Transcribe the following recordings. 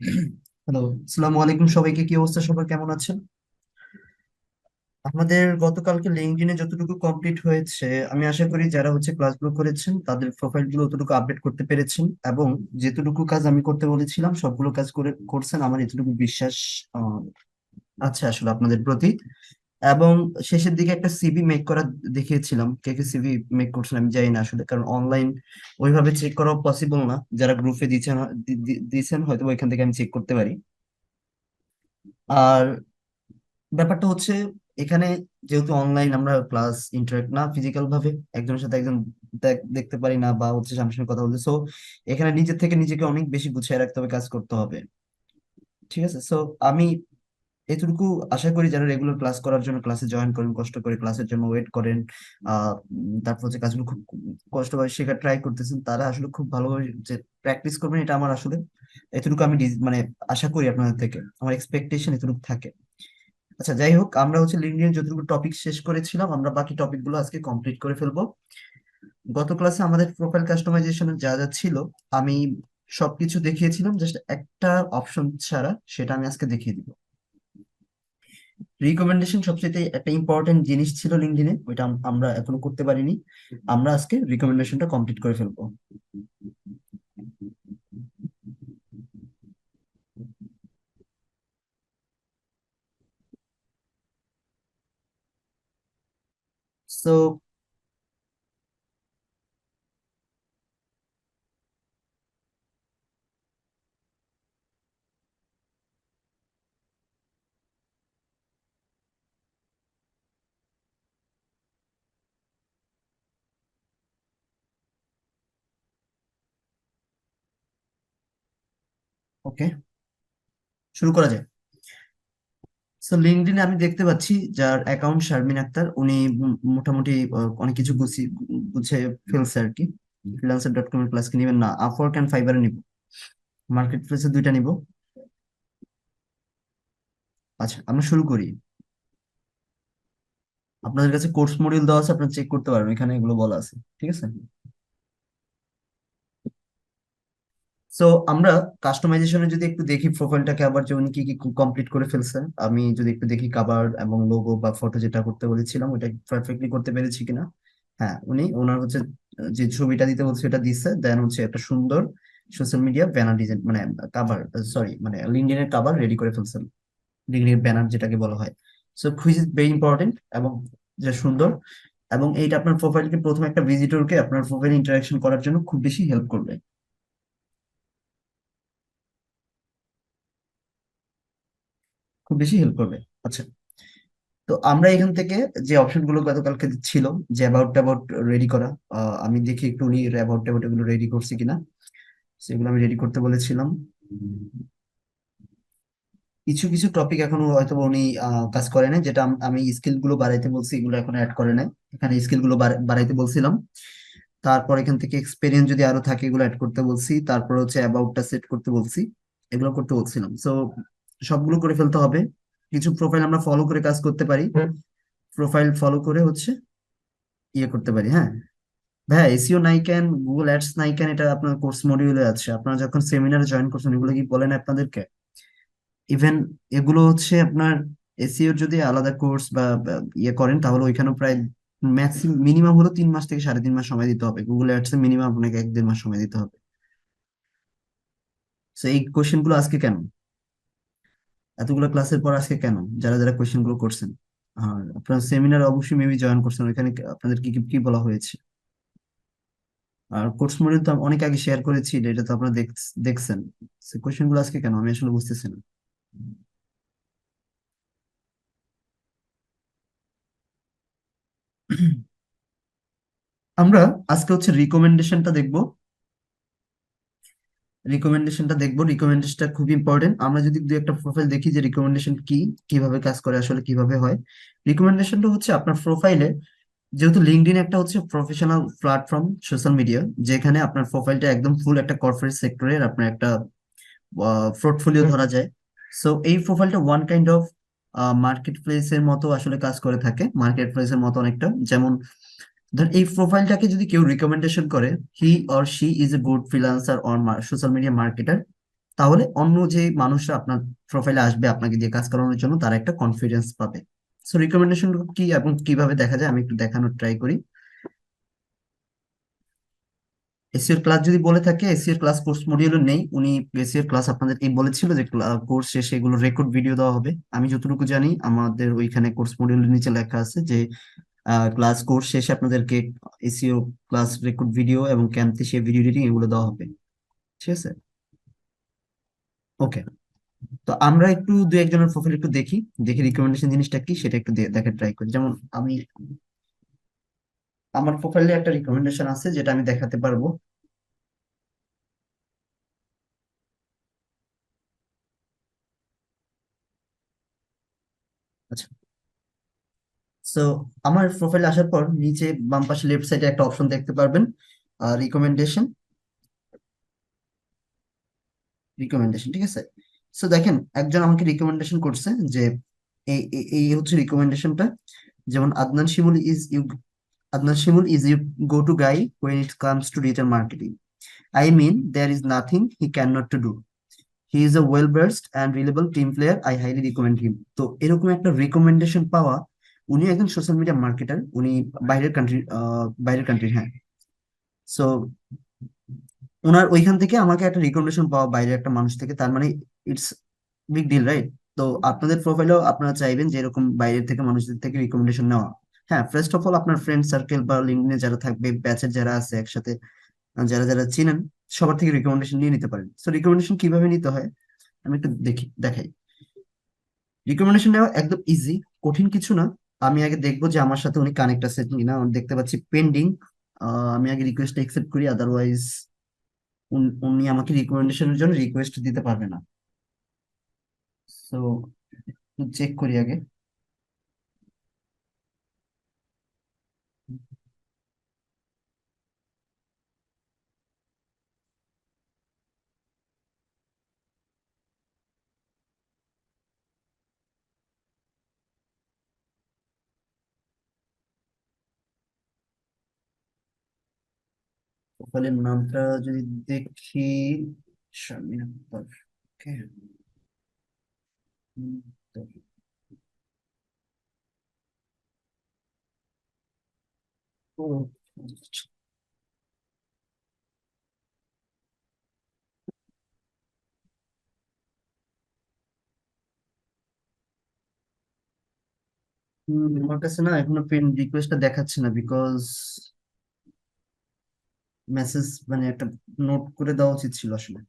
Hello, আসসালামু আলাইকুম সবাইকে। কি অবস্থা? সবার কেমন আছেন? আমাদের গতকালকে লিঙ্কডইনে যতটুকু কমপ্লিট হয়েছে, আমি আশা করি যারা ক্লাসগুলো করেছেন তাদের প্রোফাইল গুলো অতটুকু আপডেট করতে পেরেছেন, এবং যেটুকু কাজ আমি করতে বলেছিলাম সবগুলো কাজ করছেন, আমার এতটুকু বিশ্বাস আহ, আছে আসলে আপনাদের প্রতি। এবং শেষের দিকে একটা সিভি মেক করা দেখিয়েছিলাম, কে কে সিভি মেক করছেন আমি জানি না আসলে, কারণ অনলাইন ওইভাবে চেক করা পসিবল না। যারা গ্রুপে দিচ্ছেন দিয়েছেন হয়তো ওইখান থেকে আমি চেক করতে পারি। আর ব্যাপারটা এখানে যেহেতু অনলাইন, আমরা ক্লাস ইন্টারেক্ট না ফিজিক্যাল ভাবে একজনের সাথে একজন দেখতে পারি না, বা সামনে কথা বলতে, সো এখানে নিজের থেকে নিজেকে অনেক বেশি গুছিয়ে রাখতে হবে, কাজ করতে হবে। ঠিক আছে, সো আমি এতটুকু আশা করি যারা রেগুলার ক্লাস করার জন্য ক্লাসে জয়েন করেন, কষ্ট করে ক্লাসের জন্য ওয়েট করেন, তারপর কাজগুলো খুব কষ্ট করে শেখার ট্রাই করতেছেন, তারা আসলে খুব ভালোভাবে প্র্যাকটিস করবেন, এটা আমার আসলে এতটুকু আমি মানে আশা করি আপনাদের থেকে, আমার এক্সপেকটেশন এতটুকু থাকে। আচ্ছা, যাই হোক, আমরা লিঙ্কডইন যতটুকু টপিক শেষ করেছিলাম, আমরা বাকি টপিক গুলো আজকে কমপ্লিট করে ফেলবো। গত ক্লাসে আমাদের প্রোফাইল কাস্টমাইজেশনের যা যা ছিল আমি সবকিছু দেখিয়েছিলাম, জাস্ট একটা অপশন ছাড়া, সেটা আমি আজকে দেখিয়ে দিব। রিকমেন্ডেশন সবচেয়ে একটা ইম্পর্টেন্ট জিনিস ছিল লিঙ্কডইনে, ওইটা আমরা এখনো করতে পারিনি। আমরা আজকে রিকমেন্ডেশনটা কমপ্লিট করে ফেলবো। সো ওকে, শুরু করা যায়। সো লিঙ্কডইনে আমি দেখতে পাচ্ছি যার অ্যাকাউন্ট শারমিন আক্তার, উনি মোটামুটি অনেক কিছু গুছিয়ে ফেলছে আর কি। ফ্রিল্যান্সার.কম এর ক্লাস কি নিবেন? না, আপওয়ার্ক এন্ড ফাইবারে নিব, মার্কেট প্লেসে দুইটা নিব। আচ্ছা, আমরা শুরু করি। আপনাদের কাছে কোর্স মডিউল দেওয়া আছে, আপনারা চেক করতে পারবেন, এখানে এগুলো বলা আছে। ঠিক আছে, সো আমরা কাস্টমাইজেশনে যদি একটু দেখি প্রোফাইলটাকে আবার, যে উনি কি কি কমপ্লিট করে ফেলছে, আমি যদি একটু দেখি কাভার এবং লোগো বা ফটো যেটা করতে বলেছিলাম ওটা পারফেক্টলি করতে পেরেছি কিনা। হ্যাঁ, উনি ওনার যে ছবিটা দিতে বলছে এটা দিচ্ছে, দেন একটা সুন্দর সোশ্যাল মিডিয়া ব্যানার ডিজাইন, মানে কাভার, সরি মানে লিঙ্কডইনের কাভার রেডি করে ফেলছেন, লিঙ্কডইন ব্যানার যেটাকে বলা হয়। So which is very important, এবং যে সুন্দর, এবং এইটা আপনার প্রোফাইলকে প্রথম একটা ভিজিটরকে আপনার প্রোফাইল ইন্টারাকশন করার জন্য খুব বেশি হেল্প করবে, খুব বেশি হেল্প করবে। আচ্ছা, তো আমরা এখান থেকে যে অপশন গুলো গতকালকে ছিল, যে অ্যাবাউট ট্যাবাউট রেডি করা, আমি দেখি একটু উনি অ্যাবাউট ট্যাবাউট এগুলো রেডি করছি কিনা। সেগুলো আমি রেডি করতে বলেছিলাম। কিছু কিছু টপিক এখনো হয়তো উনি কাজ করে নাই, যেটা আমি স্কিল গুলো বাড়াইতে বলছি এগুলো এখনো অ্যাড করে নাই। এখানে স্কিল গুলো বাড়াইতে বলছিলাম। তারপর এখান থেকে এক্সপেরিয়েন্স যদি আরো থাকে এগুলো অ্যাড করতে বলছি, তারপর অ্যাবাউটটা সেট করতে বলছি, এগুলো করতে বলছিলাম। সো সবগুলো করে ফেলতে হবে। কিছু প্রোফাইল আমরা ফলো করে কাজ করতে পারি, প্রোফাইল ফলো করে ইয়ে করতে পারি। হ্যাঁ ভাইয়া, এসইও নাই কেন, গুগল অ্যাডস নাই কেন, এটা আপনার কোর্স মডিউলে আছে। আপনারা যখন সেমিনারে জয়েন করছেন এগুলো কি বলেন আপনাদেরকে? ইভেন এগুলো আপনার এসইওর যদি আলাদা কোর্স বা ইয়ে করেন, তাহলে ওইখানে প্রায় ম্যাক্সিমাম মিনিমাম হলো 3 মাস থেকে 3.5 মাস সময় দিতে হবে। গুগল অ্যাডস এ মিনিমাম আপনাকে 1-1.5 মাস সময় দিতে হবে। তো এই কোশ্চেন গুলো আজকে কেন, এতগুলো ক্লাসের পর আজকে কেন, যারা যারা কোশ্চেন গুলো করছেন? আর আপনার সেমিনার অবশ্যই মেবি জয়েন করছেন, ওইখানে আপনাদের কি কি কি বলা হয়েছে? আর কোর্স মডিউল তো আমি অনেক আগে শেয়ার করেছি, এটা তো আপনারা দেখছেন। কোশ্চেন গুলো আজকে কেন আমি আসলে বুঝতেছি না। আমরা আজকে রিকমেন্ডেশনটা দেখবো। রিকমেন্ডেশনটা খুব ইম্পর্টেন্ট। আমরা যদি দু একটা প্রোফাইল দেখি যে রিকমেন্ডেশন কি, কিভাবে কাজ করে, আসলে কিভাবে হয়। রিকমেন্ডেশনটা আপনার প্রোফাইলে, যেহেতু লিঙ্কডইন একটা প্রফেশনাল প্ল্যাটফর্ম সোশ্যাল মিডিয়া, যেখানে আপনার প্রোফাইলটা একদম ফুল একটা কর্পোরেট সেক্টরের আপনার একটা পোর্টফোলিও ধরা যায়। সো এই প্রোফাইলটা ওয়ান কাইন্ড অফ মার্কেট প্লেসের মতো আসলে কাজ করে থাকে, মার্কেট প্লেসের মতো অনেকটা। যেমন ধর এই প্রোফাইলটাকে যদি কেউ রিকমেন্ডেশন করে, he or she is a good freelancer or social media marketer, তাহলে অন্য যে মানুষরা আপনার প্রোফাইলে আসবে আপনাকে দিয়ে কাজ করানোর জন্য, তারা একটা কনফিডেন্স পাবে। সো রিকমেন্ডেশন কি এবং কিভাবে দেখা যায় আমি একটু দেখানোর ট্রাই করি। এসিওর ক্লাস যদি বলে থাকে, এসিওর ক্লাস কোর্স মডিউলে নেই। উনি এসিওর ক্লাস আপনাদেরকে বলেছিল যে কোর্স শেষে এগুলো রেকর্ড ভিডিও দেওয়া হবে। আমি যতটুকু জানি আমাদের ওইখানে কোর্স মডিউলের নিচে লেখা আছে যে ক্লাস কোর্স শেষে আপনাদেরকে এসিও ক্লাস রেকর্ড ভিডিও এবং ক্যাম্পে সে ভিডিও এডিটিং এগুলো দেওয়া হবে। ঠিক আছে। ওকে। তো আমরা একটু দু একজনের প্রোফাইল একটু দেখি, দেখি রিকমেন্ডেশন জিনিসটা কি সেটা একটু দেখার ট্রাই করি। যেমন আমি আমার প্রোফাইলে একটা রিকমেন্ডেশন আছে যেটা আমি দেখাতে পারবো। আচ্ছা। সো আমার প্রোফাইলে আসার পর নিচে বাম পাশে লেফট সাইডে একটা অপশন দেখতে পারবেন, রিকমেন্ডেশন। রিকমেন্ডেশন, ঠিক আছে। সো দেখেন, একজন আমাকে রিকমেন্ডেশন করছে যে এই হচ্ছে রিকমেন্ডেশনটা। যেমন Adnan Shimul is your go-to guy when it comes to digital marketing. I mean, there is nothing he cannot to do. He is a well-versed and reliable team player. I highly recommend him. তো এরকম একটা recommendation পাওয়া, উনি একজন social media marketer, উনি বাইরের country, হ্যাঁ। So ওনার ওইখান থেকে আমাকে একটা রিকমেন্ডেশন পাওয়া বাইরের একটা মানুষ থেকে, তার মানে ইটস বিগ ডিল, রাইট? তো আপনাদের প্রোফাইলেও আপনারা চাইবেন যে এরকম বাইরের থেকে মানুষদের থেকে রিকমেন্ডেশন নেওয়া। হ্যাঁ, ফার্স্ট অফ অল আপনার ফ্রেন্ড সার্কেল বা লিঙ্কডইনে যারা থাকবে, ব্যাচের যারা আছে একসাথে, যারা যারা চিনেন, সবার থেকে রিকমেন্ডেশন নিয়ে নিতে পারেন। সো রিকমেন্ডেশন কিভাবে নিতে হয় আমি একটু দেখাই। রিকমেন্ডেশন নেওয়া একদম ইজি, কঠিন কিছু না। আমি আগে দেখবো যে আমার সাথে উনি কানেক্ট আছে কিনা। আমি দেখতে পাচ্ছি পেন্ডিং। আমি আগে রিকোয়েস্ট একসেপ্ট করি, আদারওয়াইজ উনি আমাকে রিকমেন্ডেশনের জন্য রিকোয়েস্ট দিতে পারবে না। সো চেক করি আগে। প্রোফাইলের নামটা যদি দেখি, শারমিন আক্তার। ওকে। ও, আমার কাছে না এখনো ফ্রেন্ড রিকোয়েস্টটা দেখাচ্ছে না, বিকজ মেসেজ মানে একটা নোট করে দেওয়া উচিত ছিল আসলে।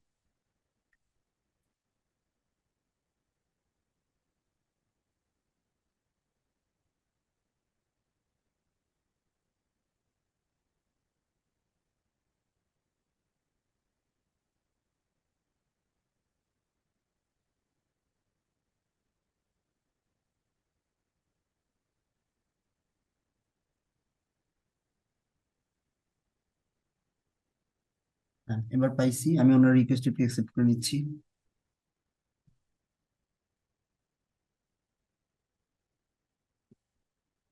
হ্যাঁ, এবার পাইছি। আমি ওনার রিকোয়েস্ট একটু অ্যাকসেপ্ট করে নিচ্ছি।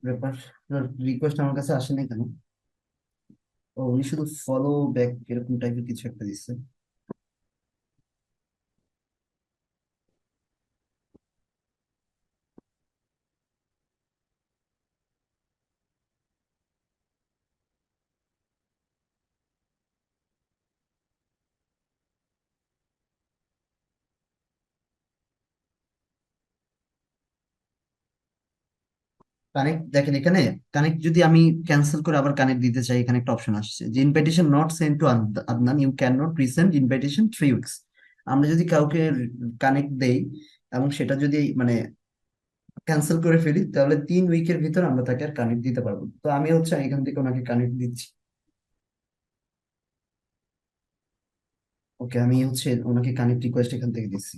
ব্যাপার, রিকোয়েস্ট আমার কাছে আসে না কেন? ও, উনি শুধু ফলো ব্যাক এরকম টাইপের কিছু একটা দিচ্ছে। কানেক্ট দেখেন এখানে, কানেক্ট যদি আমি ক্যান্সেল করে আবার কানেক্ট দিতে চাই, এখানে একটা অপশন আসছে যে invitation not send to Adnan, you can not resend invitation 3 weeks. আমরা যদি কাউকে কানেক্ট দেই এবং সেটা যদি মানে ক্যান্সেল করে ফেলি, তাহলে 3 উইকের ভিতর আমরা তাকে আর কানেক্ট দিতে পারবো না। তো আমি হচ্ছে এখান থেকে ওনাকে কানেক্ট দিচ্ছি। ওকে, আমি হচ্ছে ওনাকে কানেক্ট রিকোয়েস্ট এখান থেকে দিচ্ছি।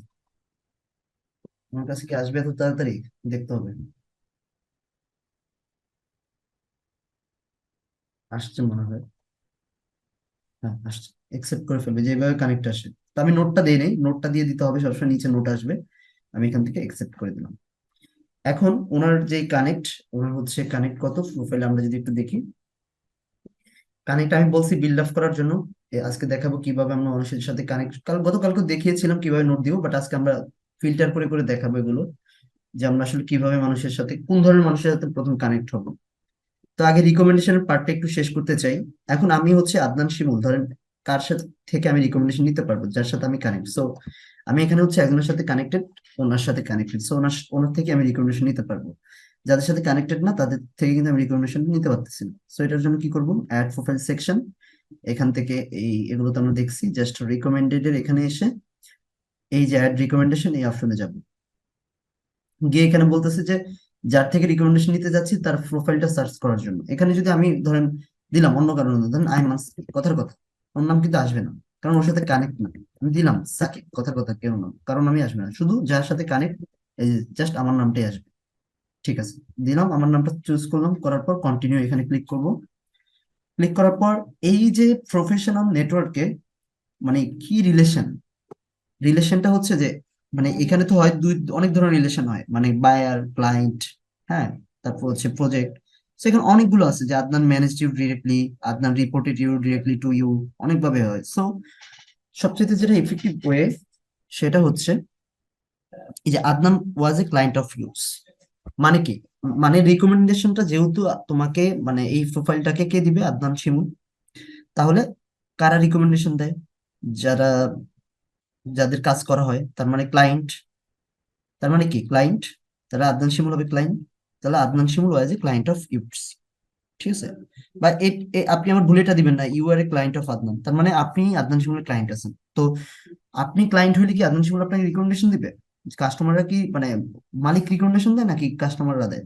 আমার কাছে কি আসবে এত তাড়াতাড়ি? দেখতে হবে। আসছে মনে হয়। হ্যাঁ, আসছে। একসেপ্ট করে ফেলবে যেভাবে কানেক্ট আসে। তো আমি নোটটা দিই নাই, নোটটা দিয়ে দিতে হবে, সবসময় নিচে নোট আসবে। আমি এখান থেকে একসেপ্ট করে দিলাম। এখন ওনার যে কানেক্ট, ওনার হচ্ছে কানেক্ট কত প্রোফাইলে আমরা যদি একটু দেখি। কানেক্ট আমি বলছি বিল্ড আপ করার জন্য। আজকে দেখাবো কিভাবে আমরা মানুষের সাথে কানেক্ট, গতকালকে দেখিয়েছিলাম কিভাবে নোট দিব, বাট আজকে আমরা ফিল্টার করে করে দেখাবো এগুলো, যে আমরা আসলে কিভাবে মানুষের সাথে, কোন ধরনের মানুষের সাথে প্রথম কানেক্ট হবো। তো আগে রিকমেন্ডেশনের পার্টটা একটু শেষ করতে চাই। এখন আমি হচ্ছে আদনান শিমুল, ধরেন কার সাথে থেকে আমি রিকমেন্ডেশন নিতে পারবো, যার সাথে আমি কানেক্ট। সো আমি এখানে হচ্ছে একজনের সাথে কানেক্টেড, ওনার সাথে কানেক্টেড, সো ওনার ওনার থেকে আমি রিকমেন্ডেশন নিতে পারবো। যাদের সাথে কানেক্টেড না তাদের থেকে কিন্তু আমি রিকমেন্ডেশন নিতে পারতেছি না। সো এটার জন্য কি করবো, অ্যাড প্রোফাইল সেকশন, এখান থেকে এগুলো তো আমরা দেখছি, জাস্ট রিকমেন্ডেড এর এখানে এসে এই যে অ্যাড রিকমেন্ডেশন এই অপশনে যাব। গিয়ে এখানে বলতেছে যে যার থেকে রিকমেন্ডেশন নিতে যাচ্ছি তার প্রোফাইলটা সার্চ করার জন্য। এখানে যদি আমি ধরেন দিলাম অন্য কারণে, ধরেন আইমান, কথার কথা, ওর নাম কিন্তু আসবে না, কারণ ওর সাথে কানেক্ট না। আমি দিলাম সাকিব, কথার কথা, কেউ নাম, কারণ আমি আসবে না, শুধু যার সাথে কানেক্ট, এই জাস্ট আমার নামটাই আসবে। ঠিক আছে, দিলাম আমার নামটা চুজ করলাম, করার পর কন্টিনিউ এখানে ক্লিক করব। ক্লিক করার পর এই যে প্রফেশনাল নেটওয়ার্কে মানে কি রিলেশন, রিলেশনটা হচ্ছে যে মানে এখানে তো হয় দুই, অনেক ধরনের রিলেশন হয়, মানে বায়ার ক্লায়েন্ট, হ্যাঁ, তারপর হচ্ছে প্রজেক্ট। সেখানে অনেকগুলো আছে, যে Adnan manage you directly, Adnan reported you directly to you, অনেকভাবে হয়। সো সবচেয়ে যেটা ইফেক্টিভ ওয়ে সেটা হচ্ছে এই যে Adnan was a client of use. মানে কি, মানে রিকমেন্ডেশনটা যেহেতু তোমাকে, মানে এই প্রোফাইলটাকে কে দিবে, আদনান শিমুল, তাহলে কারা রিকমেন্ডেশন দেয়, যারা, যাদের কাজ করা হয়, তার মানে ক্লায়েন্ট। তার মানে কি ক্লায়েন্ট, তাহলে আদনান শিমুল হবে ক্লায়েন্ট, তাহলে Adnan Shimul was a client of yours. ঠিক আছে, বা আপনি আমার ভুলেটা দিবেন না, you are a client of Adnan, তার মানে আপনি আদনান শিমুলের ক্লায়েন্ট আছেন। তো আপনি ক্লায়েন্ট হইলে কি আদনান শিমুল আপনাকে রিকমেন্ডেশন দিবে? কাস্টমাররা কি মানে মালিক রিকমেন্ডেশন দেয় নাকি কাস্টমাররা দেয়?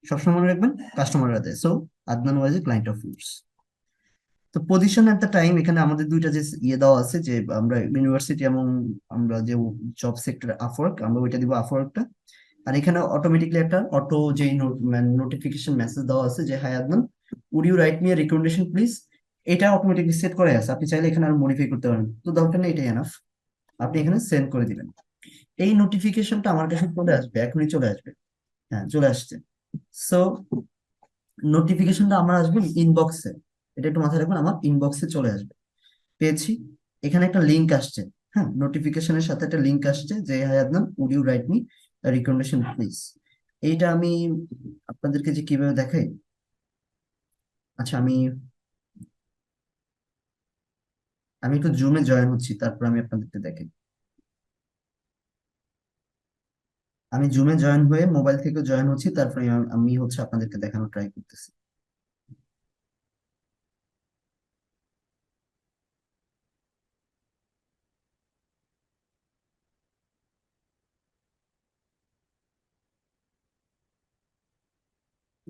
সবসময় মনে রাখবেন কাস্টমাররা দেয়। So Adnan was a client of ইউটস। তো পজিশন এট দ্য টাইম, এখানে আমাদের দুইটা যে ইয়ে দেওয়া আছে, যে আমরা ইউনিভার্সিটি এবং আমরা যে জব সেক্টর আপওয়ার্ক, আমরা ওইটা দিব আপওয়ার্কটা। আর এখানে অটোমেটিকলি একটা অটো যে নোটিফিকেশন মেসেজ দেওয়া আছে যে hi Adnan, would you write me a recommendation please. এটা অটোমেটিকলি সেট করে আছে, আপনি চাইলে এখানে আরো মডিফাই করতে পারেন, তো দরকার নেই, এটাই এনাফ। আপনি এখানে সেন্ড করে দিবেন। এই নোটিফিকেশনটা আমার কাছে চলে আসবে, এখনই চলে আসবে। হ্যাঁ, চলে আসছে। সো নোটিফিকেশনটা আমার আসবে ইনবক্সে, এটা একটু মাথায় রাখবেন, আমার ইনবক্সে চলে আসবে। পেয়েছি, এখানে একটা লিংক আসছে। হ্যাঁ, নোটিফিকেশনের সাথে একটা লিংক আসছে যে hi Adnan, would you write me recommendation please. এইটা আমি আপনাদেরকে যে কিভাবে দেখাই, আচ্ছা আমি আমি একটু জুমে জয়েন হচ্ছি, তারপর আমি আপনাদেরকে দেখাই। আমি জুমে জয়েন হয়ে মোবাইল থেকে জয়েন হচ্ছি, তারপরে আমি হচ্ছে আপনাদেরকে দেখানোর ট্রাই করতেছি।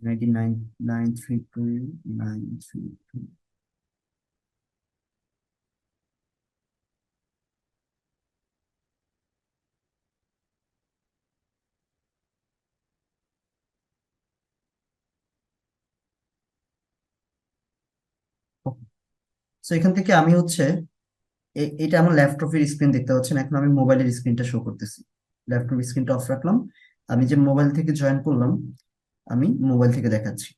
99,932,932। তো এখান থেকে আমি হচ্ছে এটা আমার ল্যাপটপের স্ক্রিন দেখতে পাচ্ছেন, এখন আমি মোবাইলের স্ক্রিনটা শো করতেছি। ল্যাপটপ স্ক্রিনটা অফ রাখলাম, আমি যে মোবাইল থেকে জয়েন করলাম, আমি মোবাইল থেকে দেখাচ্ছি,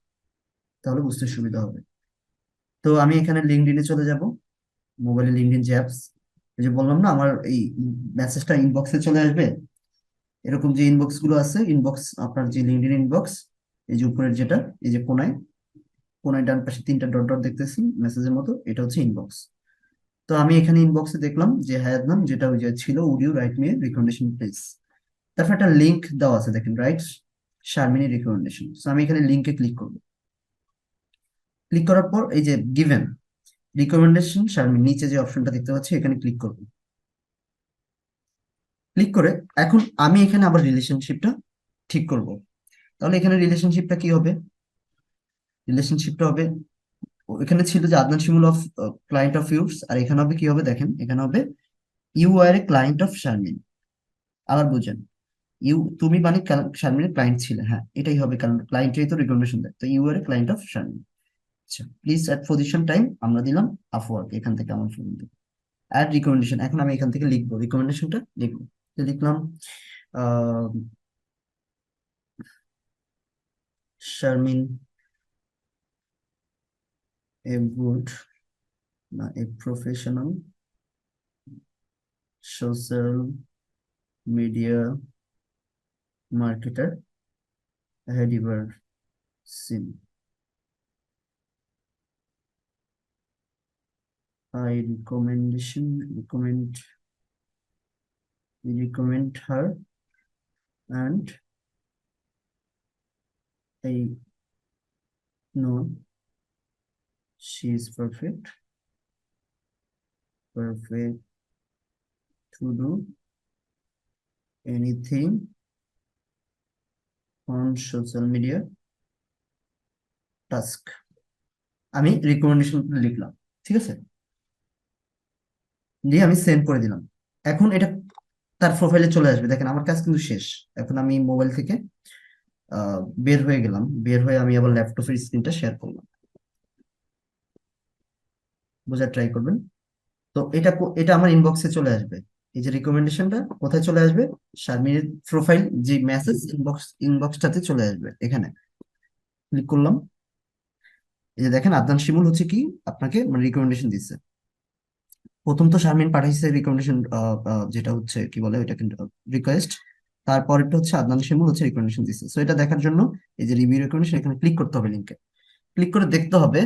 তাহলে বুঝতে সুবিধা হবে। তো আমি এখানে লিঙ্কডইনে চলে যাব, মোবাইলে লিঙ্কডইন যে অ্যাপস, এই যে বললাম না আমার এই মেসেজটা ইনবক্সে চলে আসবে, এরকম যে ইনবক্স গুলো আছে, ইনবক্স আপনার যে লিঙ্কডইন ইনবক্স, এই যে উপরের যেটা, এই যে কোনায়, কোনায় ডান পাশে তিনটা ডট ডট দেখতেছি মেসেজের মতো, এটা হচ্ছে ইনবক্স। তো আমি এখানে ইনবক্সে দেখলাম যে হায়াত নাম, যেটা ওই যে ছিল, would you write me recommendation please. তারপর একটা লিংক দেওয়া আছে, দেখেন, রাইট শারমিনী রিকমেন্ডেশন। তো আমি এখানে লিংকে ক্লিক করব। ক্লিক করার পর এই যে গিভেন রিকমেন্ডেশন শারমিন, নিচে যে অপশনটা দেখতে পাচ্ছি এখানে ক্লিক করব। ক্লিক করে এখন আমি এখানে আবার রিলেশনশিপটা ঠিক করব। তাহলে এখানে রিলেশনশিপটা কি হবে, রিলেশনশিপটা হবে, এখানে ছিল যে Adnan Shimul of client of yours, আর এখানে হবে কি হবে দেখেন, এখানে হবে you are a client of Sharmin. আবার বুঝেন, তুমি মানে শারমিনের ক্লায়েন্ট ছিলে, হ্যাঁ এটাই হবে, কারণ ক্লায়েন্টই তো রিকমেন্ডেশন দেয়, তো you are a client of Sharmin. আচ্ছা, প্লিজ অ্যাড পজিশন টাইম, আমরা দিলাম আপওয়ার্ক, এখান থেকে আমার ফোন অ্যাড রিকমেন্ডেশন, এখন আমি এখান থেকে লিখবো রিকমেন্ডেশনটা লিখবো। তো লিখলাম আহ শারমিন এ গুড না, a professional social media marketer had ever seen. I recommend her, and I know she is perfect to do anything on social media task. আমি রিকমেন্ডেশন লিখলাম, ঠিক আছে, দিয়ে আমি সেন্ড করে দিলাম। এখন এটা তার প্রোফাইলে চলে আসবে। দেখেন আমার কাজ কিন্তু শেষ। এখন আমি মোবাইল থেকে বের হয়ে গেলাম, বের হয়ে আমি আবার ল্যাপটপের স্ক্রিনটা শেয়ার করলাম। বোঝার ট্রাই করবেন। তো এটা আমার ইনবক্সে চলে আসবে। এই যে রিকমেন্ডেশনটা কোথায় চলে আসবে? শারমিনের প্রোফাইল যে মেসেজ ইনবক্সটাতে চলে আসবে। এখানে ক্লিক করলাম, এই যে দেখেন আদনান শিমুল হচ্ছে কি আপনাকে মানে রিকমেন্ডেশন দিচ্ছে। প্রথম তো শারমিন পাঠাইছে রিকমেন্ডেশন, যেটা হচ্ছে কি বলে ওইটা কিন্তু রিকোয়েস্ট। তারপরেরটা হচ্ছে আদনান শিমুল হচ্ছে রিকমেন্ডেশন দিচ্ছে। সো এটা দেখার জন্য এই যে রিভিউ রিকমেন্ডেশন এখানে ক্লিক করতে হবে, লিঙ্কে ক্লিক করে দেখতে হবে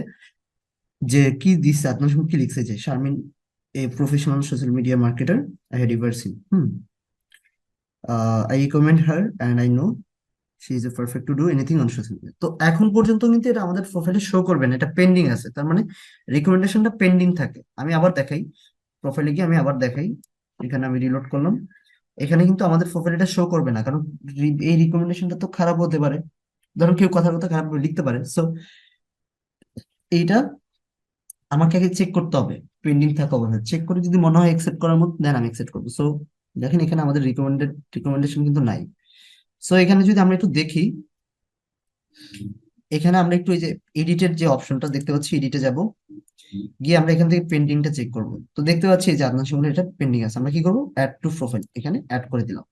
যে কি দিচ্ছে আদনান শিমুল কি লিখছে, যে Sharmin a professional social media marketer I had ever seen. I recommend her and I know she is perfect to do anything on social media. তো এখন পর্যন্ত কিন্তু এটা আমাদের প্রোফাইলে শো করবে না, এটা পেন্ডিং আছে। তার মানে রিকমেন্ডেশনটা পেন্ডিং থাকে। আমি আবার দেখাই, প্রোফাইলে গিয়ে আমি আবার দেখাই। এখানে আমি রিলোড করলাম, এখানে কিন্তু আমাদের প্রোফাইলে এটা শো করবে না, কারণ এই রিকমেন্ডেশনটা তো খারাপ হতে পারে। ধরুন কেউ কথার কথা খারাপ লিখতে পারে। সো এইটা আমাকে আগে চেক করতে হবে, পেন্ডিং থাকা অবস্থায় চেক করে যদি মনে হয় একসেপ্ট করার মতো, দেন আমি একসেপ্ট করবো। সো দেখেন এখানে আমাদের রিকমেন্ডেশন কিন্তু নাই। সো এখানে যদি আমরা একটু দেখি, এখানে আমরা একটু এই যে এডিটের যে অপশনটা দেখতে পাচ্ছি, এডিটে যাব, গিয়ে আমরা এখান থেকে পেন্ডিংটা চেক করব। তো দেখতে পাচ্ছি যে আপনার সঙ্গে এটা পেন্ডিং আছে। আমরা কি করবো, অ্যাড টু প্রোফাইল, এখানে অ্যাড করে দিলাম।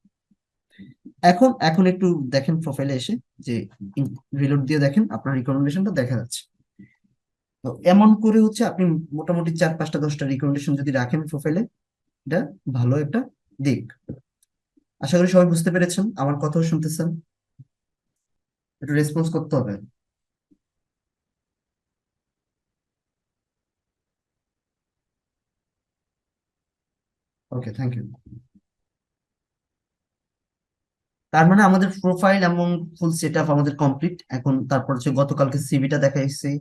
এখন এখন একটু দেখেন প্রোফাইলে এসে যে রিলোড দিয়ে দেখেন আপনার রিকমেন্ডেশনটা দেখা যাচ্ছে। তো এমন করে হচ্ছে আপনি মোটামুটি 4, 5, 10টা রিকমেন্ডেশন যদি রাখেন প্রোফাইলে, এটা ভালো একটা দিক। আশা করি সবাই বুঝতে পেরেছেন, আমার কথাও শুনতেছেন। একটু রেসপন্স করতে হবে। ওকে, থ্যাংক ইউ। তার মানে আমাদের প্রোফাইল এবং ফুল সেট আপ আমাদের কমপ্লিট। এখন তারপর হচ্ছে গতকালকে সিভিটা দেখা এসেছি,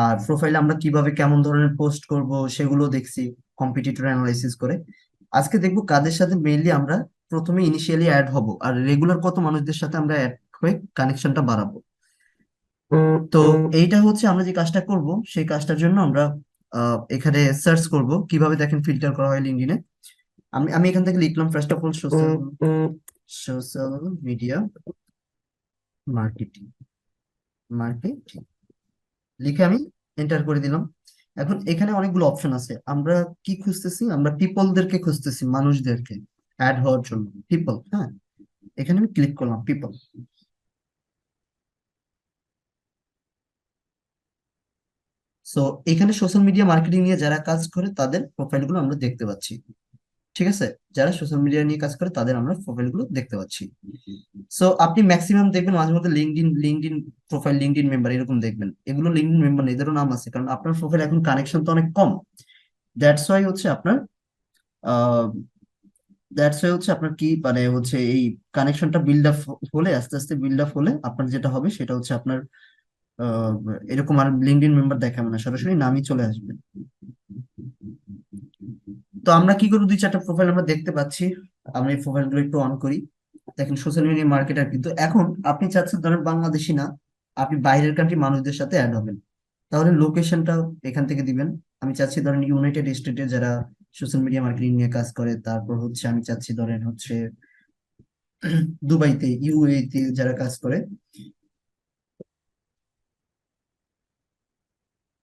আর প্রোফাইলে আমরা কিভাবে কেমন ধরনের পোস্ট করব সেগুলো দেখছি কম্পিটিটর অ্যানালাইসিস করে। আজকে দেখবো কাদের সাথে মেইনলি আমরা প্রথমে ইনিশিয়ালি অ্যাড হব, আর রেগুলার কত মানুষদের সাথে আমরা অ্যাড হয়ে কানেকশনটা বাড়াবো। তো এইটা হচ্ছে আমরা যে কাজটা করব, সেই কাজটার জন্য আমরা এখানে সার্চ করব কিভাবে দেখেন ফিল্টার করা হয় লিঙ্কডইনে। আমি আমি এখান থেকে লিখলাম first of all social media marketing, marketing লিখে আমি এন্টার করে দিলাম। এখন এখানে অনেকগুলো অপশন আছে। আমরা কি খুঁজতেছি, আমরা পিপলদেরকে খুঁজতেছি, মানুষদেরকে অ্যাড হওয়ার জন্য। পিপল, হ্যাঁ, এখানে আমি ক্লিক করলাম পিপল। সো এখানে সোশ্যাল মিডিয়া মার্কেটিং নিয়ে যারা কাজ করে তাদের প্রোফাইলগুলো আমরা দেখতে পাচ্ছি। ঠিক আছে, যারা সোশ্যাল মিডিয়া নিয়ে কাজ করে তাদের আমরা প্রোফাইলগুলো দেখতে পাচ্ছি। সো আপনি ম্যাক্সিমাম দেখবেন মাঝে মধ্যে লিঙ্কডইন প্রোফাইল, লিঙ্কডইন মেম্বার এরকম দেখবেন। এগুলো লিঙ্কডইন মেম্বার, এদেরও নাম আছে, কারণ আপনার প্রোফাইল এখন কানেকশন তো অনেক কম। দ্যাটস ওয়াই হচ্ছে আপনার আহ দ্যাটস ওয়াই হচ্ছে আপনার কি মানে হচ্ছে এই কানেকশনটা বিল্ড আপ হলে, আস্তে আস্তে বিল্ড আপ হলে আপনার যেটা হবে সেটা হচ্ছে আপনার আহ, এরকম আর লিঙ্কডইন মেম্বার দেখাবে না, সরাসরি নামই চলে আসবে। তো আমরা কি করবো, 2, 4টা প্রোফাইল আমরা দেখতে পাচ্ছি। আমরা এই প্রোফাইলগুলো একটু অন করি। দেখেন সোশ্যাল মিডিয়া মার্কেটার, কিন্তু এখন আপনি চাচ্ছেন ধরেন বাংলাদেশি না, আপনি বাইরের কান্ট্রি মানুষদের সাথে অ্যাড হবেন, তাহলে লোকেশনটা এখান থেকে দিবেন। আমি চাচ্ছি ধরেন ইউনাইটেড স্টেটে যারা সোশ্যাল মিডিয়া মার্কেটিং নিয়ে কাজ করে, তারপর হচ্ছে আমি চাচ্ছি ধরেন হচ্ছে দুবাইতে, ইউএইতে যারা কাজ করে,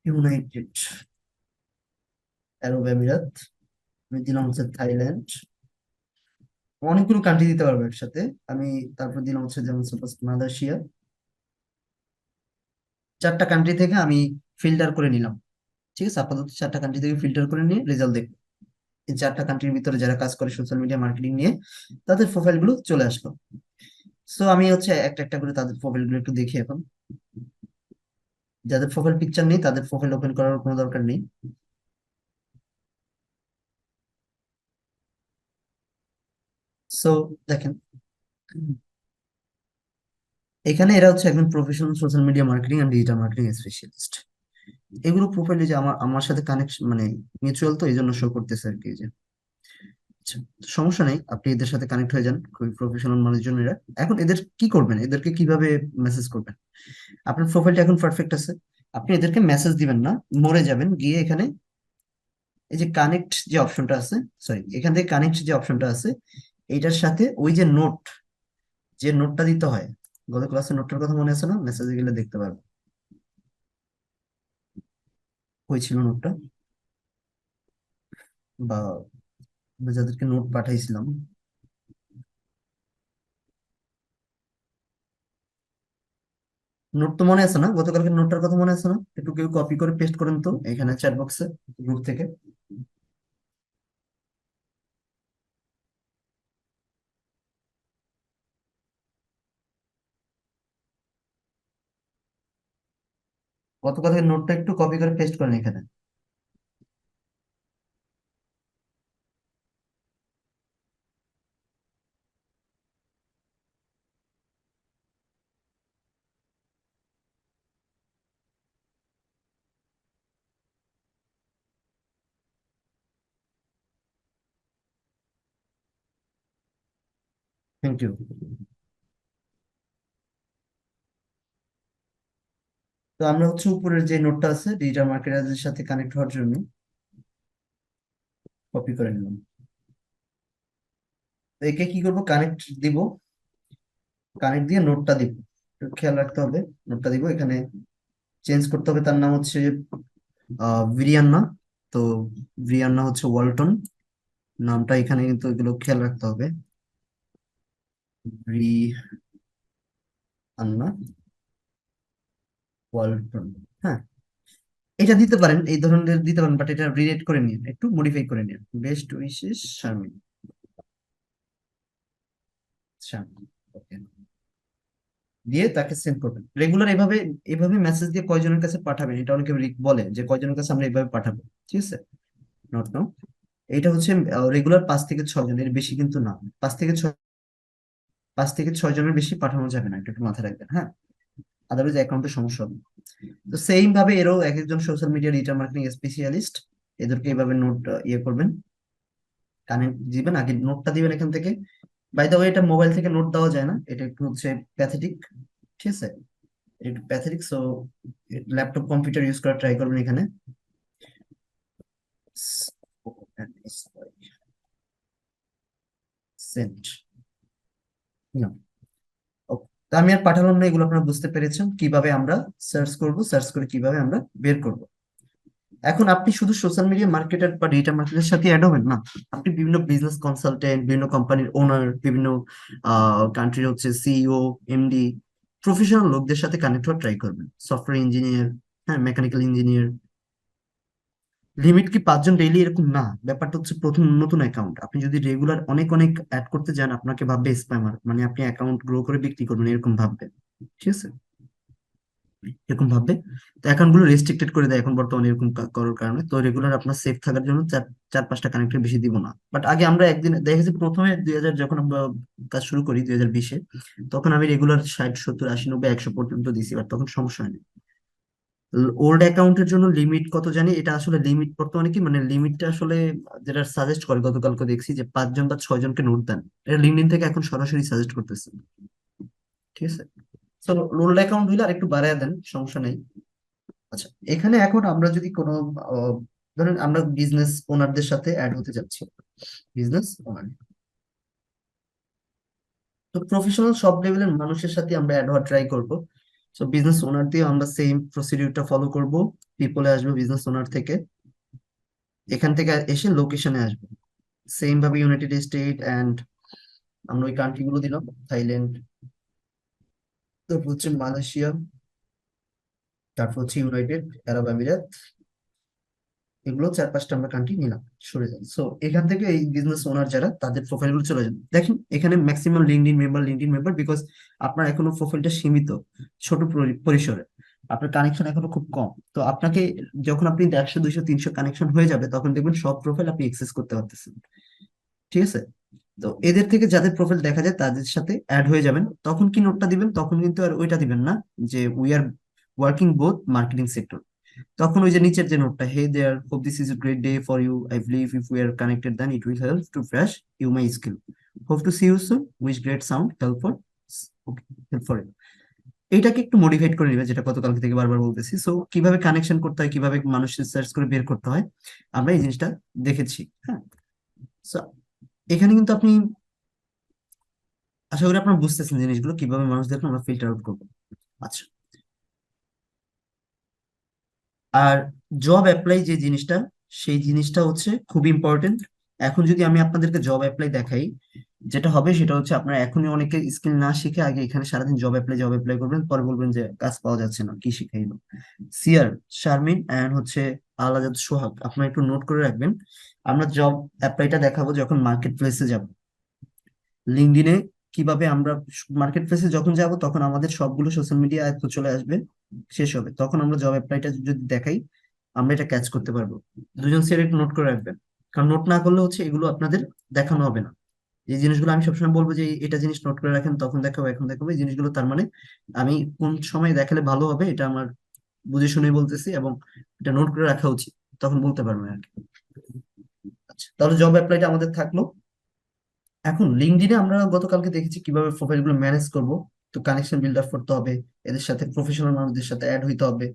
ইউনাইটেড আরব আমিরাত, আমি দিলাম হচ্ছে থাইল্যান্ড। অনেকগুলো কান্ট্রি দিতে পারবো একসাথে আমি। তারপর দিলাম হচ্ছে যেমন সাপোজ মালয়েশিয়া। 4টা কান্ট্রি থেকে আমি ফিল্টার করে নিলাম, ঠিক আছে, আপাতত 4টা কান্ট্রি থেকে ফিল্টার করে নিয়ে রেজাল্ট দেখবো। এই 4টা কান্ট্রির ভিতরে যারা কাজ করে সোশ্যাল মিডিয়া মার্কেটিং নিয়ে, তাদের প্রোফাইল গুলো চলে আসলো। সো আমি হচ্ছে একটা একটা করে তাদের প্রোফাইল গুলো একটু দেখি এখন। যাদের প্রোফাইল পিকচার নেই তাদের প্রোফাইল ওপেন করার কোনো দরকার নেই। সো দেখেন, এখানে এরা হচ্ছে একজন professional social media marketing and digital marketing specialist. এগুলো প্রোফাইলে যে আমার আমার সাথে কানেকশন মানে মিউচুয়াল, তো এই জন্য শো করতেছে আর কি, এই যে। আচ্ছা, সমস্যা নেই, আপনি এদের সাথে কানেক্ট হয়ে যান, খুবই প্রফেশনাল মানুষজন এরা। এখন এদের কি করবেন, এদেরকে কিভাবে মেসেজ করবেন? আপনার প্রোফাইলটা এখন পারফেক্ট আছে, আপনি এদেরকে মেসেজ দিবেন না, মরে যাবেন গিয়ে এখানে এই যে কানেক্ট যে অপশনটা আছে, সরি, এখান থেকে কানেক্ট যে অপশনটা আছে, এইটার সাথে ওই যে নোট, যে নোটটা দিতে হয়, গত ক্লাসে নোটটার কথা মনে আছে না? মেসেজে গেলে দেখতে পারবেন, কই ছিল নোটটা, বা আমরা যাদেরকে নোট পাঠাইছিলাম। নোট তো মনে আছে না? গতকালকে নোটটার কথা মনে আছে না? একটু কেউ কপি করে পেস্ট করেন তো এখানে চ্যাট বক্সে, গ্রুপ থেকে। গতকালকে নোটটা একটু কপি করে পেস্ট করেন এখানে। Thank you. তো আমরা হচ্ছে উপরের যে নোটটা আছে ডিজিটাল মার্কেটারদের সাথে কানেক্ট হওয়ার জন্য কপি করে নিলাম। তো একে কি করব, কানেক্ট দিব, কানেক্ট দিয়ে নোটটা দিব। একটু খেয়াল রাখতে হবে, নোটটা দিব এখানে, চেঞ্জ করতে হবে। তার নাম হচ্ছে ভিরিয়ান্না। তো ভিরিয়ান্না হচ্ছে ওয়ালটন নামটা, এখানে কিন্তু এগুলো খেয়াল রাখতে হবে। ভিরিয়ান্না ওয়ালটন, হ্যাঁ, এটা দিতে পারেন, এই ধরনের দিতে পারেন, বাট এটা রিলেট করে নিন, একটু মডিফাই করে নিন। বেস্ট উইশেস শারমিন, শারমিন, ওকে, দিয়ে তাকে সেন্ড করবেন রেগুলার। এভাবে এভাবে মেসেজ দিয়ে কয়জনের কাছে পাঠাবেন, এটা অনেকে বলে যে কয়জনের কাছে আমরা এভাবে পাঠাবো, ঠিক আছে? নট নাও, এইটা হচ্ছে রেগুলার 5 থেকে 6 জন, এর বেশি কিন্তু না। 5 থেকে 6 জনের বেশি পাঠানো যাবে না, এটা একটু মাথায় রাখবেন, হ্যাঁ। আদারওয়াইজ অ্যাকাউন্টে সমস্যা হবে। তো সেম ভাবে এরও এক একজন social media digital marketing specialist, এদেরকে এইভাবে নোট ইয়ে করবেন, কানেক্ট দিবেন, আগে নোটটা দিবেন এখান থেকে। বাই দ্য ওয়ে, এটা মোবাইল থেকে নোট দেওয়া যায় না, এটা একটু হচ্ছে প্যাথেটিক, ঠিক আছে, এটা একটু pathetic. So laptop computer use করা ট্রাই করবেন এখানে। সেন্ট, তো আমি আর পাঠালাম না, এগুলো আপনারা বুঝতে পেরেছেন কিভাবে আমরা সার্চ করব, সার্চ করে কিভাবে আমরা বের করব। এখন আপনি শুধু সোশ্যাল মিডিয়া মার্কেটার বা ডিজিটাল মার্কেটের সাথে অ্যাড হবেন না, আপনি বিভিন্ন বিজনেস কনসালটেন্ট, বিভিন্ন কোম্পানির ওনার, বিভিন্ন কান্ট্রির হচ্ছে সিইও, এমডি, প্রফেশনাল লোকদের সাথে কানেক্ট হওয়ার ট্রাই করবেন। সফটওয়্যার ইঞ্জিনিয়ার, হ্যাঁ, মেকানিক্যাল ইঞ্জিনিয়ার। লিমিট কি 5 জন ডেইলি, এরকম না, ব্যাপারটা হচ্ছে প্রথম নতুন অ্যাকাউন্ট, আপনি যদি রেগুলার অনেক অনেক অ্যাড করতে যান, আপনাকে ভাববে স্প্যামার, মানে আপনি অ্যাকাউন্ট গ্রো করে বিক্রি করবেন এরকম ভাববে, ঠিক আছে, এরকম ভাববে। তো অ্যাকাউন্ট গুলো রেস্ট্রিক্টেড করে দেয় এখন বর্তমানে, এরকম করার কারণে। তো রেগুলার আপনার সেফ থাকার জন্য 4-5টা কানেক্টের বেশি দিব না। বাট আগে আমরা একদিন দেখেছি, প্রথমে 2000 যখন আমরা কাজ শুরু করি 2020-এ, তখন আমি রেগুলার 60, 70, 80, 90, 100 পর্যন্ত দিছি, বাট তখন সমস্যা হয়নি। ওল্ড অ্যাকাউন্টের জন্য লিমিট কত জানি, এটা আসলে লিমিট বর্তমানে কি, মানে লিমিটটা আসলে যেটা সাজেস্ট করে, গতকালকে দেখছি যে 5 জন বা 6 জনকে নোট দেন, এটা লিঙ্কডইন থেকে এখন সরাসরি সাজেস্ট করতেছে, ঠিক আছে। তো ওল্ড অ্যাকাউন্ট হইলে আর একটু বাড়ায় দেন, সমস্যা নেই। আচ্ছা, এখানে এখন আমরা যদি কোনো আহ, ধরেন আমরা বিজনেস ওনারদের সাথে অ্যাড হতে যাচ্ছি, বিজনেস ওনার, তো প্রফেশনাল সব লেভেলের মানুষের সাথে আমরা অ্যাড হওয়ার ট্রাই করব। তো বিজনেস ওনার দিয়ে আমরা সেম প্রসিডিউরটা ফলো করব। পিপলে আসবে বিজনেস ওনার থেকে, এখান থেকে এসে লোকেশনে আসবে, সেম ভাবে ইউনাইটেড স্টেট অ্যান্ড আমরা ওই কান্ট্রি গুলো দিলাম, থাইল্যান্ড, তারপর হচ্ছে মালয়েশিয়া, তারপর হচ্ছে ইউনাইটেড আরব আমিরাত, এগুলো 4-5টা আমরা কান্ট্রি নিলাম, সরে যান। সো এখান থেকে এই বিজনেস ওনার যারা, তাদের প্রোফাইল গুলো চলে যান। দেখেন এখানে ম্যাক্সিমাম লিঙ্কডইন মেম্বার, বিকজ আপনার এখনো প্রোফাইলটা সীমিত, ছোট পরিসরে, আপনার কানেকশন এখনো খুব কম। তো আপনাকে যখন আপনি 100, 200, 300 কানেকশন হয়ে যাবে, তখন দেখবেন সব প্রোফাইল আপনি অ্যাক্সেস করতে পারতেছেন। ঠিক আছে? তো এদের থেকে যাদের প্রোফাইল দেখা যায় তাদের সাথে অ্যাড হয়ে যাবেন। তখন কি নোটটা দিবেন? তখন কিন্তু আর ওইটা দিবেন না যে we are working both marketing sector. তখন ওই যে নিচের যে নোটটা, hey there, hope this is a great day for you, I believe if we are connected then it will help to fresh you my skill, hope to see you soon, wish great sound help for, help for you. এইটাকে একটু modified করে নিবে, যেটা গতকালকে থেকে বারবার বলতেছি। So কিভাবে কানেকশন করতে হয়, কিভাবে মানুষ সার্চ করে বের করতে হয়, আমরা এই জিনিসটা দেখেছি। হ্যাঁ। So, এখানে কিন্তু আপনি, আশা করি আপনারা বুঝতেছেন জিনিসগুলো কিভাবে মানুষদেরকে আমরা ফিল্টার আউট করবো। আচ্ছা। আর জব অ্যাপ্লাই যে জিনিসটা, সেই জিনিসটা হচ্ছে খুব ইম্পর্টেন্ট। এখন যদি আমি আপনাদেরকে জব অ্যাপ্লাই দেখাই, যেটা হবে সেটা হচ্ছে, আপনারা এখনই অনেকে স্কিল না শিখে আগে এখানে সারাদিন জব অ্যাপ্লাই করবেন, পরে বলবেন যে কাজ পাওয়া যাচ্ছে না, কি শিখাইলো। সিয়ার, শারমিন অ্যান্ড হচ্ছে আলাজাদ সোহাগ, আপনারা একটু নোট করে রাখবেন। আমরা জব অ্যাপ্লাইটা দেখাবো যখন মার্কেট প্লেসে যাব। লিঙ্কডইনে কিভাবে আমরা মার্কেট প্লেসে যখন যাব, তখন আমাদের সবগুলো সোশ্যাল মিডিয়া অ্যাপ চলে আসবে, শেষ হবে, তখন আমরা জব অ্যাপ্লাইটা যদি দেখাই, আমরা এটা ক্যাচ করতে পারবো। দুজন স্যার একটু নোট করে রাখবেন, কারণ নোট না করলে হচ্ছে এগুলো আপনাদের দেখানো হবে না। এই জিনিসগুলো আমি সবসময় বলবো যে এটা জিনিস নোট করে রাখেন, তখন দেখাবো, এখন দেখাবো, এই জিনিসগুলো তার মানে আমি কোন সময় দেখালে ভালো হবে এটা আমার বুঝে শুনে বলতেছি, এবং এটা নোট করে রাখা উচিত, তখন বলতে পারবেন আর কি। আচ্ছা, তাহলে জব অ্যাপ্লাইটা আমাদের থাকলো। এখন লিঙ্কডইনে আমরা গতকালকে দেখেছি কিভাবে প্রোফাইল গুলো ম্যানেজ করব। তো কানেকশন বিল্ড আপ করতে হবে, এদের সাথে প্রফেশনাল মানুষদের সাথে অ্যাড হইতে হবে,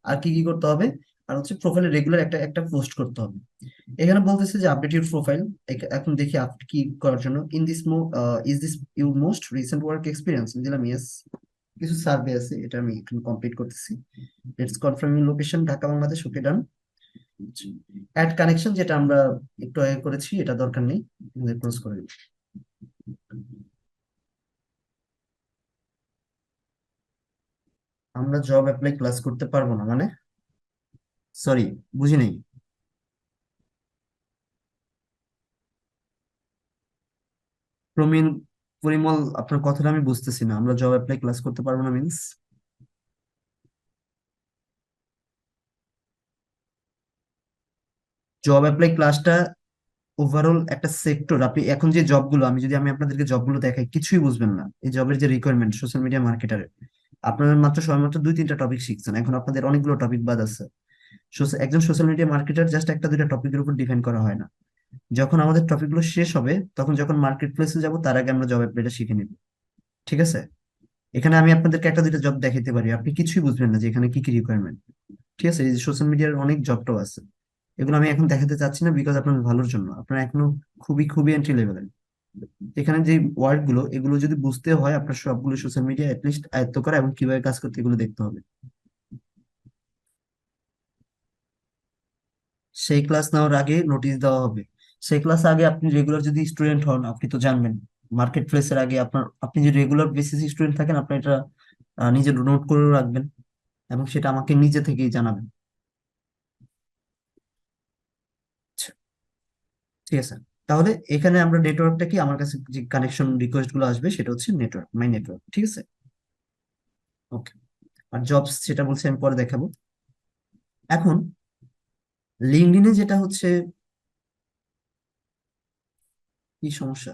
আর কি কি করতে হবে, আর হচ্ছে প্রোফাইলে রেগুলার একটা একটা পোস্ট করতে হবে। এখানে বলতেছে যে আপডেট ইউর প্রোফাইল। এখন দেখি আপনি কি করার জন্য, in this is this your most recent work experience, দিলাম ইয়েস। কিছু সার্ভে আছে, এটা আমি এখন কমপ্লিট করতেছি। Let's confirm your location Dhaka Bangladesh, okay done. Add connection, যেটা আমরা একটু আগে করেছি, এটা দরকার নেই, ক্লোজ করে দিই। আমরা জব অ্যাপ্লাই ক্লাস করতে পারবো না মানে? সরি, বুঝি নেই। প্রমিল, পরিমল, আপনার কথাটা আমি বুঝতেছি না। আমরা জব অ্যাপ্লাই ক্লাস করতে পারবো না মিন্স? জব অ্যাপ্লাই ক্লাসটা ওভারঅল একটা সেক্টর। আপনি এখন যে জবগুলো, আমি আপনাদেরকে জবগুলো দেখাই, কিছুই বুঝবেন না। এই জবের যে রিকোয়ারমেন্ট সোশ্যাল মিডিয়া মার্কেটারে, আপনারা মাত্র সবেমাত্র 2-3টা টপিক শিখছেন, এখন আপনাদের অনেকগুলো টপিক বাদ আছে। একজন সোশ্যাল মিডিয়া মার্কেটার জাস্ট 1-2টা টপিকের উপর ডিপেন্ড করা হয় না। যখন আমাদের টপিকগুলো শেষ হবে, তখন যখন মার্কেট প্লেসে যাবো, তার আগে আমরা জব অ্যাপ্লাইটা শিখে নিব। ঠিক আছে? এখানে আমি আপনাদেরকে 1-2টা জব দেখাইতে পারি, আপনি কিছুই বুঝবেন না যে এখানে কি কি রিকোয়ারমেন্ট। ঠিক আছে? এই যে সোশ্যাল মিডিয়ার অনেক জবটাও আছে, এগুলো আমি এখন দেখাতে চাচ্ছি না, বিকজ আপনার ভালোর জন্য, আপনার এখনো খুবই খুবই এন্ট্রি লেভেলের। এখানে যে ওয়ার্ড গুলো, এগুলো যদি বুঝতে হয়, আপনার সবগুলো সোশ্যাল মিডিয়া লিস্ট আয়ত্ত করা এবং কিভাবে কাজ করতে, এগুলো দেখতে হবে। সেই ক্লাস নেওয়ার আগে নোটিশ দেওয়া হবে। সেই ক্লাস আগে আপনি রেগুলার যদি স্টুডেন্ট হন, আপনি তো জানবেন, মার্কেট প্লেসের আগে আপনি যদি রেগুলার বেসিস স্টুডেন্ট থাকেন, আপনি এটা নিজে নোট করে রাখবেন, এবং সেটা আমাকে নিজে থেকেই জানাবেন। আচ্ছা, ঠিক আছে। তাহলে এখানে আমরা নেটওয়ার্কটা কি, আমার কাছে যে কানেকশন রিকোয়েস্ট গুলো আসবে, সেটা হচ্ছে নেটওয়ার্ক, মাই নেটওয়ার্ক। ঠিক আছে? ওকে। আর জবস সেটা বলছি আমি পরে দেখাবো। এখন লিঙ্কডইনে যেটা হচ্ছে, কি সমস্যা,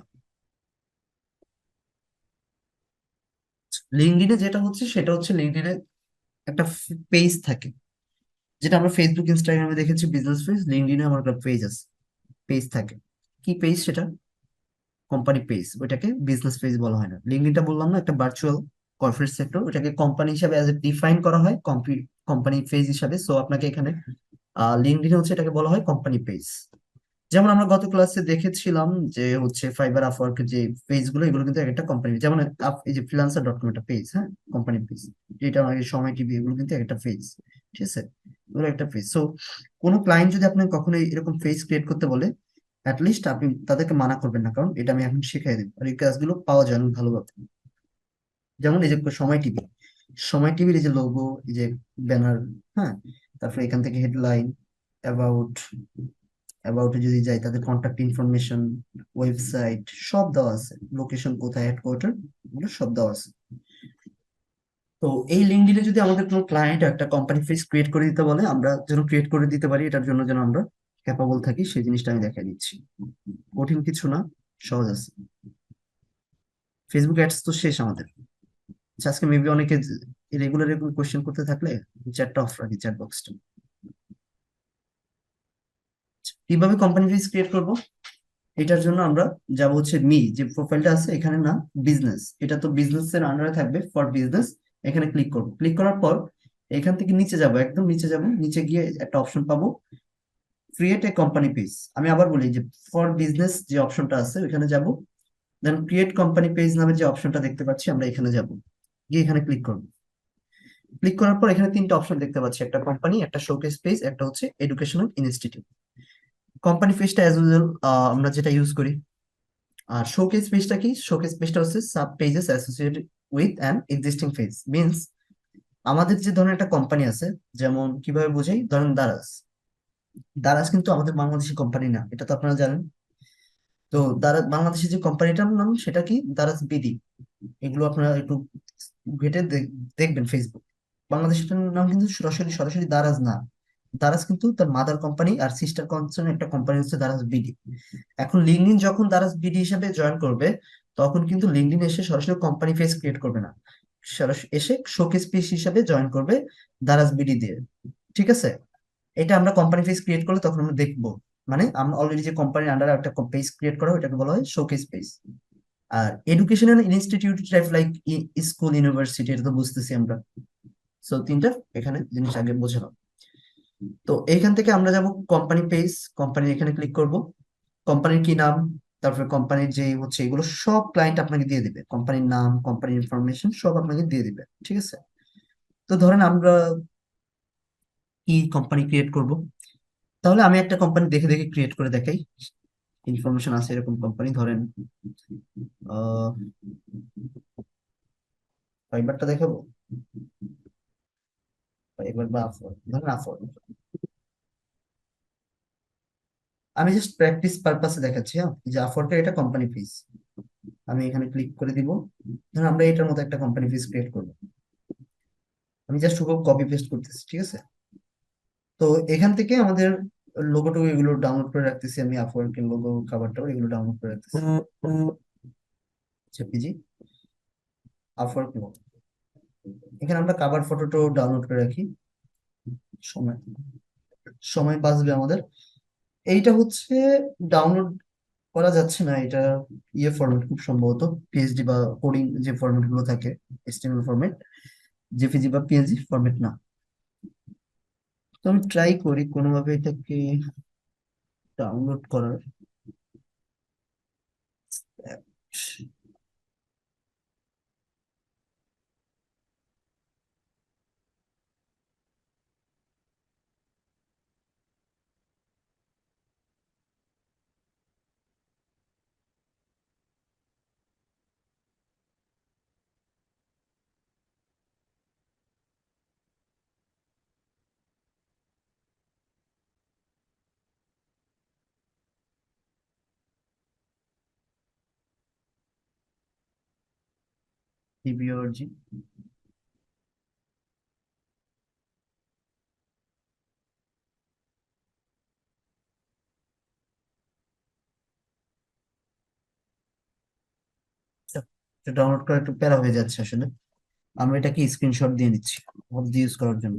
লিঙ্কডইনে যেটা হচ্ছে সেটা হচ্ছে, লিঙ্কডইনে একটা পেজ থাকে, যেটা আমরা ফেসবুক ইনস্টাগ্রামে দেখেছি বিজনেস পেজ, লিঙ্কডইনে আমার একটা পেজ আছে, পেজ থাকে। কি পেজ সেটা? কোম্পানি পেজ, ওইটাকে বিজনেস পেজ বলা হয় না। লিঙ্কডইনটা বললাম না, একটা ভার্চুয়াল কর্পোরেট সেক্টর, ওটাকে কোম্পানি হিসাবে অ্যাজ এ ডিফাইন করা হয়, কোম্পানি পেজ হিসাবে। সো আপনাকে এখানে লিঙ্কডইনে হচ্ছে এটাকে বলা হয় কোম্পানি পেজ। যেমন আমরা গত ক্লাসে দেখেছিলাম যে হচ্ছে ফাইবার, আপওয়ার্ক যে পেজ গুলো, এগুলো কিন্তু একটা কোম্পানি, যেমন এই যে freelancer.com একটা পেজ, হ্যাঁ, কোম্পানি পেজ। এটা আমাদের সময় টিভি, এগুলো কিন্তু একটা পেজ। ঠিক আছে? এগুলো একটা পেজ। সো কোনো ক্লায়েন্ট যদি আপনাকে কখনো এরকম পেজ ক্রিয়েট করতে বলে, লিস্ট আপনি তাদেরকে মানা করবেন না, কারণ এটা আমি এখন শিখাই দেবো, আর এই কাজগুলো পাওয়া যায় অনেক ভালোভাবে। যেমন এই যে সময় টিভি, সময় টিভির এই যে লোগো, এই যে ব্যানার, হ্যাঁ, তারপরে এখান থেকে হেডলাইন, অ্যাবাউট, অ্যাবাউটে যদি যাই তাদের কন্ট্যাক্ট ইনফরমেশন, ওয়েবসাইট সব দেওয়া আছে, লোকেশন কোথায়, হেডকোয়ার্টার, এগুলো সব দেওয়া আছে। তো এই লিঙ্কডইনে যদি আমাদের কোনো ক্লায়েন্ট একটা কোম্পানি পেজ ক্রিয়েট করে দিতে বলে, আমরা যেন ক্রিয়েট করে দিতে পারি, এটার জন্য যেন আমরা ক্যাপাবল থাকি, সেই জিনিসটা আমি দেখাই দিচ্ছি। কঠিন কিছু না, সহজ আছে। ফেসবুক অ্যাডস তো শেষ আমাদের। আচ্ছা, আজকে মেবি অনেকে রেগুলার এরকম কোয়েশ্চেন করতে থাকলে চ্যাটটা অফ রাখি, চ্যাট বক্সটা। কিভাবে কোম্পানি পেজ ক্রিয়েট করব, এটার জন্য আমরা যাব হচ্ছে যে প্রোফাইলটা আছে এখানে না, বিজনেস, এটা তো বিজনেস এর আন্ডারে থাকবে, ফর বিজনেস। এখানে ক্লিক করব, ক্লিক করার পর এখান থেকে নিচে যাব, একদম নিচে যাব, নিচে গিয়ে একটা অপশন পাবো, ক্রিয়েট এ কোম্পানি পেজ। আমি আবার বলি যে ফর বিজনেস যে অপশনটা আছে ওইখানে যাব, দেন ক্রিয়েট কোম্পানি পেজ নামে যে অপশনটা দেখতে পাচ্ছি আমরা এখানে যাব, গিয়ে এখানে ক্লিক করব। ক্লিক করার পর এখানে তিনটা অপশন দেখতে পাচ্ছি, একটা কোম্পানি, একটা শোকেস পেজ, একটা হচ্ছে এডুকেশনাল ইনস্টিটিউট। কোম্পানি পেজটা অ্যাজ ইউজুয়াল আমরা যেটা ইউজ করি। আর শোকেস পেজটা কি, শোকেস পেজটা হচ্ছে sub pages associated with an existing page, means আমাদের যে ধরনের একটা কোম্পানি আছে, যেমন কিভাবে বোঝাই, ধরেন দারাজ। দারাজ কিন্তু আমাদের বাংলাদেশি কোম্পানি না, এটা তো আপনারা জানেন। তো দারাজ বাংলাদেশের যে কোম্পানিটার নাম সেটা কি, দারাজ বিডি। এগুলো আপনারা একটু ঘেটে দেখবেন ফেসবুক। বাংলাদেশের নাম কিন্তু সরাসরি সরাসরি দারাজ না, দারাজ কিন্তু তার মাদার কোম্পানি আর সিস্টার কনসার্ন একটা কোম্পানি হচ্ছে দারাজ বিডি। এখন লিঙ্কডইন যখন দারাজ বিডি হিসেবে জয়েন করবে, তখন কিন্তু লিঙ্কডইন এসে সরাসরি কোম্পানি পেজ ক্রিয়েট করবে না, সরাসরি এসে শোকেস পেজ হিসেবে জয়েন করবে দারাজ বিডি দিয়ে। ঠিক আছে, এটা আমরা কোম্পানি পেজ ক্রিয়েট করলে তখন আমরা দেখবো, মানে আমরা অলরেডি যে কোম্পানির আন্ডারে একটা পেজ ক্রিয়েট করা হয়, ওটাকে বলা হয় শোকেস পেজ। আর educational institute type like school, university, এটা তো বুঝতেছি আমরা। সো তিনটা এখানে জিনিস আগে বোঝালাম। তো এইখান থেকে আমরা যাব কোম্পানি পেজ, কোম্পানি এখানে ক্লিক করব, কোম্পানির কি নাম, তারপরে কোম্পানির যে হচ্ছে এগুলো সব ক্লায়েন্ট আপনাকে দিয়ে দিবে, কোম্পানির নাম, কোম্পানির ইনফরমেশন সব আপনাকে দিয়ে দিবে। ঠিক আছে, তো ধরেন আমরা কি কোম্পানি ক্রিয়েট করব, তাহলে আমি একটা কোম্পানি দেখে দেখে ক্রিয়েট করে দেখাই। ইনফরমেশন আছে এরকম কোম্পানি, ধরেন আহ ফাইবারটা দেখাবো, ফাইবার বা আফওয়ার্ক, ধরেন আফওয়ার্ক। আমি জাস্ট প্র্যাকটিস পারপাসে দেখাচ্ছি, হ্যাঁ, যে আফওয়ার্কের এটা কোম্পানি ফিস। আমি এখানে ক্লিক করে দিব, ধরুন আমরা এটার মতো একটা কোম্পানি ফিস ক্রিয়েট করবো। আমি জাস্ট খুব কপি পেস্ট করতেছি, ঠিক আছে। তো এখান থেকে আমাদের লোগোটো এগুলো ডাউনলোড করে রাখতেছি, আমি আপওয়ার্কের লোগো খাবারটাও এগুলো ডাউনলোড করে রাখতেছি। জেপিজি, আপওয়ার্ক লোগো, এখানে আমরা কাভার ফটোটাও ডাউনলোড করে রাখি। সময় সময় বাঁচবে আমাদের। এইটা হচ্ছে ডাউনলোড করা যাচ্ছে না, এটা ইয়ে ফরম্যাট খুব সম্ভবত, পিএইচডি বা কোডিং যে ফরম্যাট গুলো থাকে, এচটিএমএল ফরম্যাট, জেপিজি বা পিএনজি ফরম্যাট না। তো আমি ট্রাই করি কোনোভাবে এটাকে ডাউনলোড করার। ডিবিওআরজি, ডাউনলোড করা একটু প্যারা হয়ে যাচ্ছে আসলে। আমরা এটাকে স্ক্রিনশট দিয়ে নিচ্ছি ইউজ করার জন্য।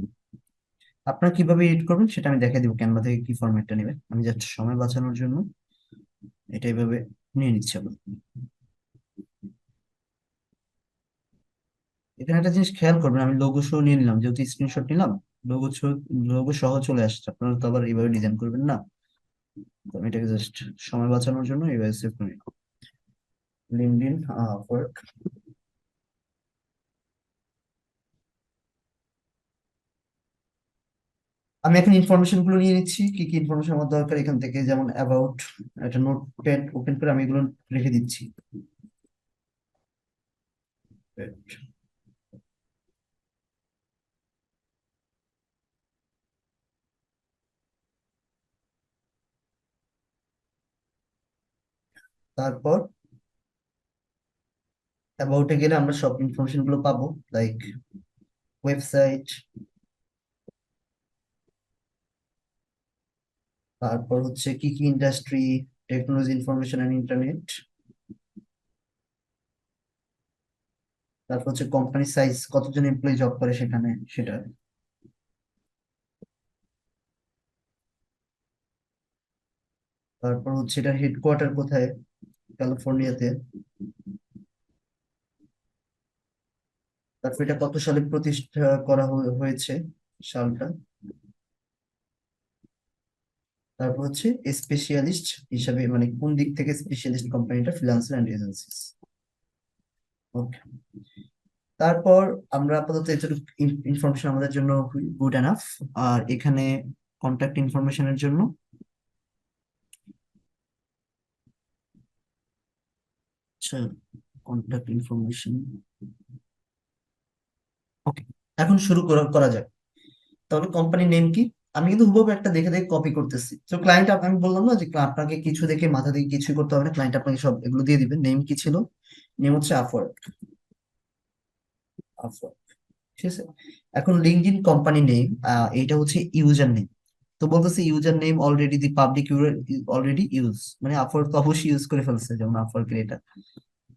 আপনারা কিভাবে এডিট করবেন সেটা আমি দেখাই দিব, ক্যানভা থেকে কি ফরম্যাটটা নেবেন। আমি জাস্ট সময় বাঁচানোর জন্য এটা এইভাবে নিয়ে নিচ্ছি আবার। এখানে একটা জিনিস খেয়াল করবেন, আমি লোগো সহ নিয়ে নিলাম, যেহেতু স্ক্রিনশট নিলাম, লোগো লোগো সহ চলে আসছে, আপনারা তো আবার এইভাবে ডিজাইন করবেন না। তো আমি এটাকে জাস্ট সময় বাঁচানোর জন্য এইভাবে সেভ করে নিলাম। LinkedIn, Upwork. আমি এখন ইনফরমেশন গুলো নিয়ে নিচ্ছি, কি কি ইনফরমেশন আমার দরকার এখান থেকে, যেমন অ্যাবাউট, একটা নোটপ্যাড ওপেন করে আমি এগুলো রেখে দিচ্ছি। তারপর অ্যাবাউটে গেলে আমরা সব ইনফরমেশন গুলো পাবো, লাইক ওয়েবসাইট, তারপর হচ্ছে কি কি industry, technology, information and internet, তারপর হচ্ছে কোম্পানি সাইজ, কতজন এমপ্লয়ি জব করে সেখানে সেটা, তারপর হচ্ছে এটা হেডকোয়ার্টার কোথায়, ক্যালিফোর্নিয়াতে, তারপর এটা কত সালে প্রতিষ্ঠা করা হয়েছে, সালটা, তারপর হচ্ছে স্পেশালিস্ট হিসাবে মানে কোন দিক থেকে স্পেশালিস্ট কোম্পানিটা, ফ্রিল্যান্সার এন্ড এজেন্সিস। ওকে, তারপর আমরা আপাতত এতটুকু ইনফরমেশন আমাদের জন্য গুড এনাফ। আর এখানে কন্ট্যাক্ট ইনফরমেশনের জন্য, আচ্ছা, কন্ট্যাক্ট ইনফরমেশন, ওকে, এখন শুরু করা করা যাক। তাহলে কোম্পানির নেম কি? আমি কিন্তু হুবহু একটা দেখে দেখে কপি করতেছি। তো ক্লায়েন্ট, আমি বললাম না যে আপনাকে কিছু দেখে মাথা থেকে কিছুই করতে হবে না, ক্লায়েন্ট আপনাকে সব এগুলো দিয়ে দিবে। নেম কি ছিল? নেম হচ্ছে আপওয়ার্ক। আপওয়ার্ক, ঠিক আছে। এখন লিঙ্কডইন কোম্পানি নেম, এইটা হচ্ছে ইউজার নেম। তো বলতেছে user name already the public already use, মানে আপওয়ার্ক তো অবশ্যই ইউজ করে ফেলছে, যেমন আপওয়ার্কের এটা।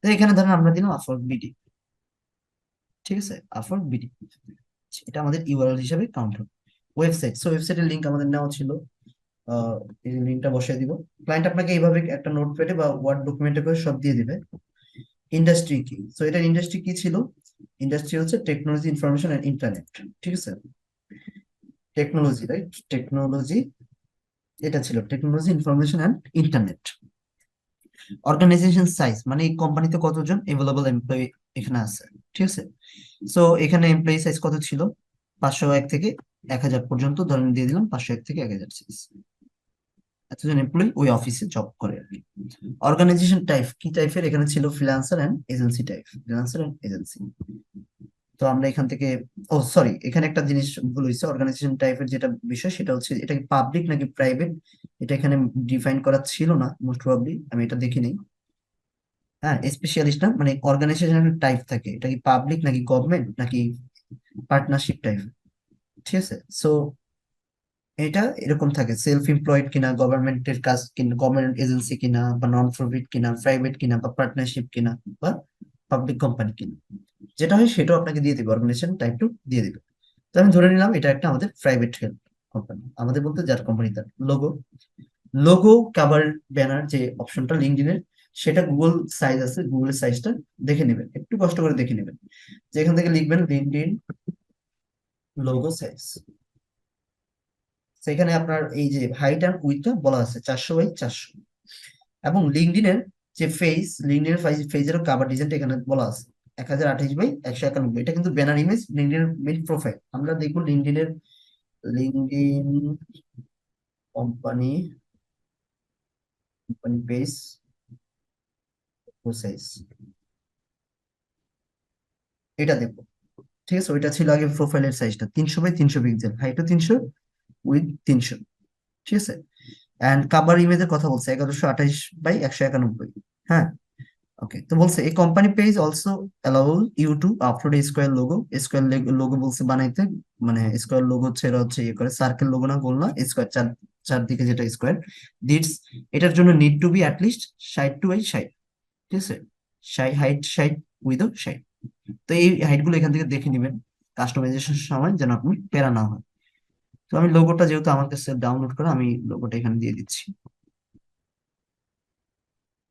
তো এখানে ধরেন আমরা দিলাম আপওয়ার্ক বিডি, ঠিক আছে, আপওয়ার্ক বিডি, এটা আমাদের ইউআরএল হিসেবে কাউন্ট হবে। ওয়েবসাইট, সো ওয়েবসাইটের লিংক আমাদের নেওয়া ছিল, আহ, এই লিঙ্কটা বসিয়ে দিব। ক্লায়েন্ট আপনাকে এইভাবে একটা নোটপ্যাডে বা ওয়ার্ড ডকুমেন্টে করে সব দিয়ে দিবে। ইন্ডাস্ট্রি কি, সো এটার ইন্ডাস্ট্রি কি ছিল? ইন্ডাস্ট্রি হচ্ছে টেকনোলজি, ইনফরমেশন এন্ড ইন্টারনেট, ঠিক আছে। টেকনোলজি, রাইট, টেকনোলজি, এটা ছিল technology, information and internet. Organization size মানে এই কোম্পানিতে কতজন এভেলেবল এমপ্লয়ি এখানে আছে, ঠিক আছে। সো এখানে এমপ্লয়ি সাইজ কত ছিল? 501 থেকে 1000 পর্যন্ত ধরেন দিয়ে দিলাম, 501 থেকে 1000 সাইজ, এতজন এমপ্লয়ি ওই অফিসে জব করে আর কি। অর্গানাইজেশন টাইপ কি টাইপের? এখানে ছিল freelancer and agency type, freelancer and agency. তো আমরা এখান থেকে, ও সরি, এখানে একটা জিনিস ভুল হয়েছে। অর্গানাইজেশন টাইপের যেটা বিষয় সেটা হচ্ছে এটা কি পাবলিক নাকি প্রাইভেট, এটা এখানে ডিফাইন করা ছিল না মোস্ট প্রবাবলি, আমি এটা দেখি নাই। হ্যাঁ, স্পেশালিস্ট না, মানে অর্গানাইজেশনের টাইপ থাকে, এটা কি পাবলিক নাকি গভর্নমেন্ট নাকি পার্টনারশিপ টাইপ, ঠিক আছে। সো এটা এরকম থাকে, সেলফ এমপ্লয়েড কিনা, গভর্নমেন্টের কাজ কিনা, গভর্নমেন্ট এজেন্সি কিনা, বা নন প্রফিট কিনা, প্রাইভেট কিনা, বা পার্টনারশিপ কিনা, বা পাবলিক কোম্পানি কিনা, যেটা হয় সেটাও আপনাকে দিয়ে দিবে, অর্গানাইজেশন টাইপটা দিয়ে দিবে। তো আমি ধরে নিলাম এটা একটা আমাদের প্রাইভেট হেল্প কোম্পানি, আমাদের বলতে যার কোম্পানি তার লোগো, লোগো কাভার ব্যানার যে অপশনটা লিঙ্কডইনের, সেটা গুগল সাইজ আছে, গুগলের সাইজটা দেখে নেবেন, একটু কষ্ট করে দেখে নেবেন। যে এখান থেকে লিখবেন লিঙ্কডইন লোগো সাইজ, সেখানে আপনার এই যে হাইট অ্যান্ড উইডথটা বলা আছে 400 বাই 400। এবং লিঙ্কডইনের যে ফেজ, লিঙ্কডইনের ফেজেরও কাভার ডিজাইনটা এখানে বলা আছে 1028 বাই 191। এটা কিন্তু ব্যানার ইমেজ, লিঙ্কডইনের মেইন প্রোফাইল। আমরা দেখবো লিঙ্কডইনের, LinkedIn company, company page size, এটা দেখবো, ঠিক আছে। ওইটা ছিল আগে প্রোফাইলের সাইজটা 300 বাই 300 পিক্সেল, হাইটও 300, উইথ 300, ঠিক আছে। অ্যান্ড কাভার ইমেজের কথা বলছে 1128 বাই 191। হ্যাঁ, ওকে। তো বলছে এই company page also allow you to upload a square logo. Square logo বলছে বানাইতে, মানে স্কোয়ার লোগো হচ্ছে এরা হচ্ছে ইয়ে করে, সার্কেল লোগো না, গোল না, স্কোয়ার, চারদিকে যেটা স্কোয়ার দিটস। এটার জন্য need to be at least 60 by 60, ঠিক আছে, হাইট 60, উইথও 60। তো এই হাইট গুলো এখান থেকে দেখে নিবেন কাস্টমাইজেশন সময়, যেন আপনি প্যারা না হয়। তো আমি লোগোটা যেহেতু আমার কাছে ডাউনলোড করা, আমি লোগোটা এখানে দিয়ে দিচ্ছি,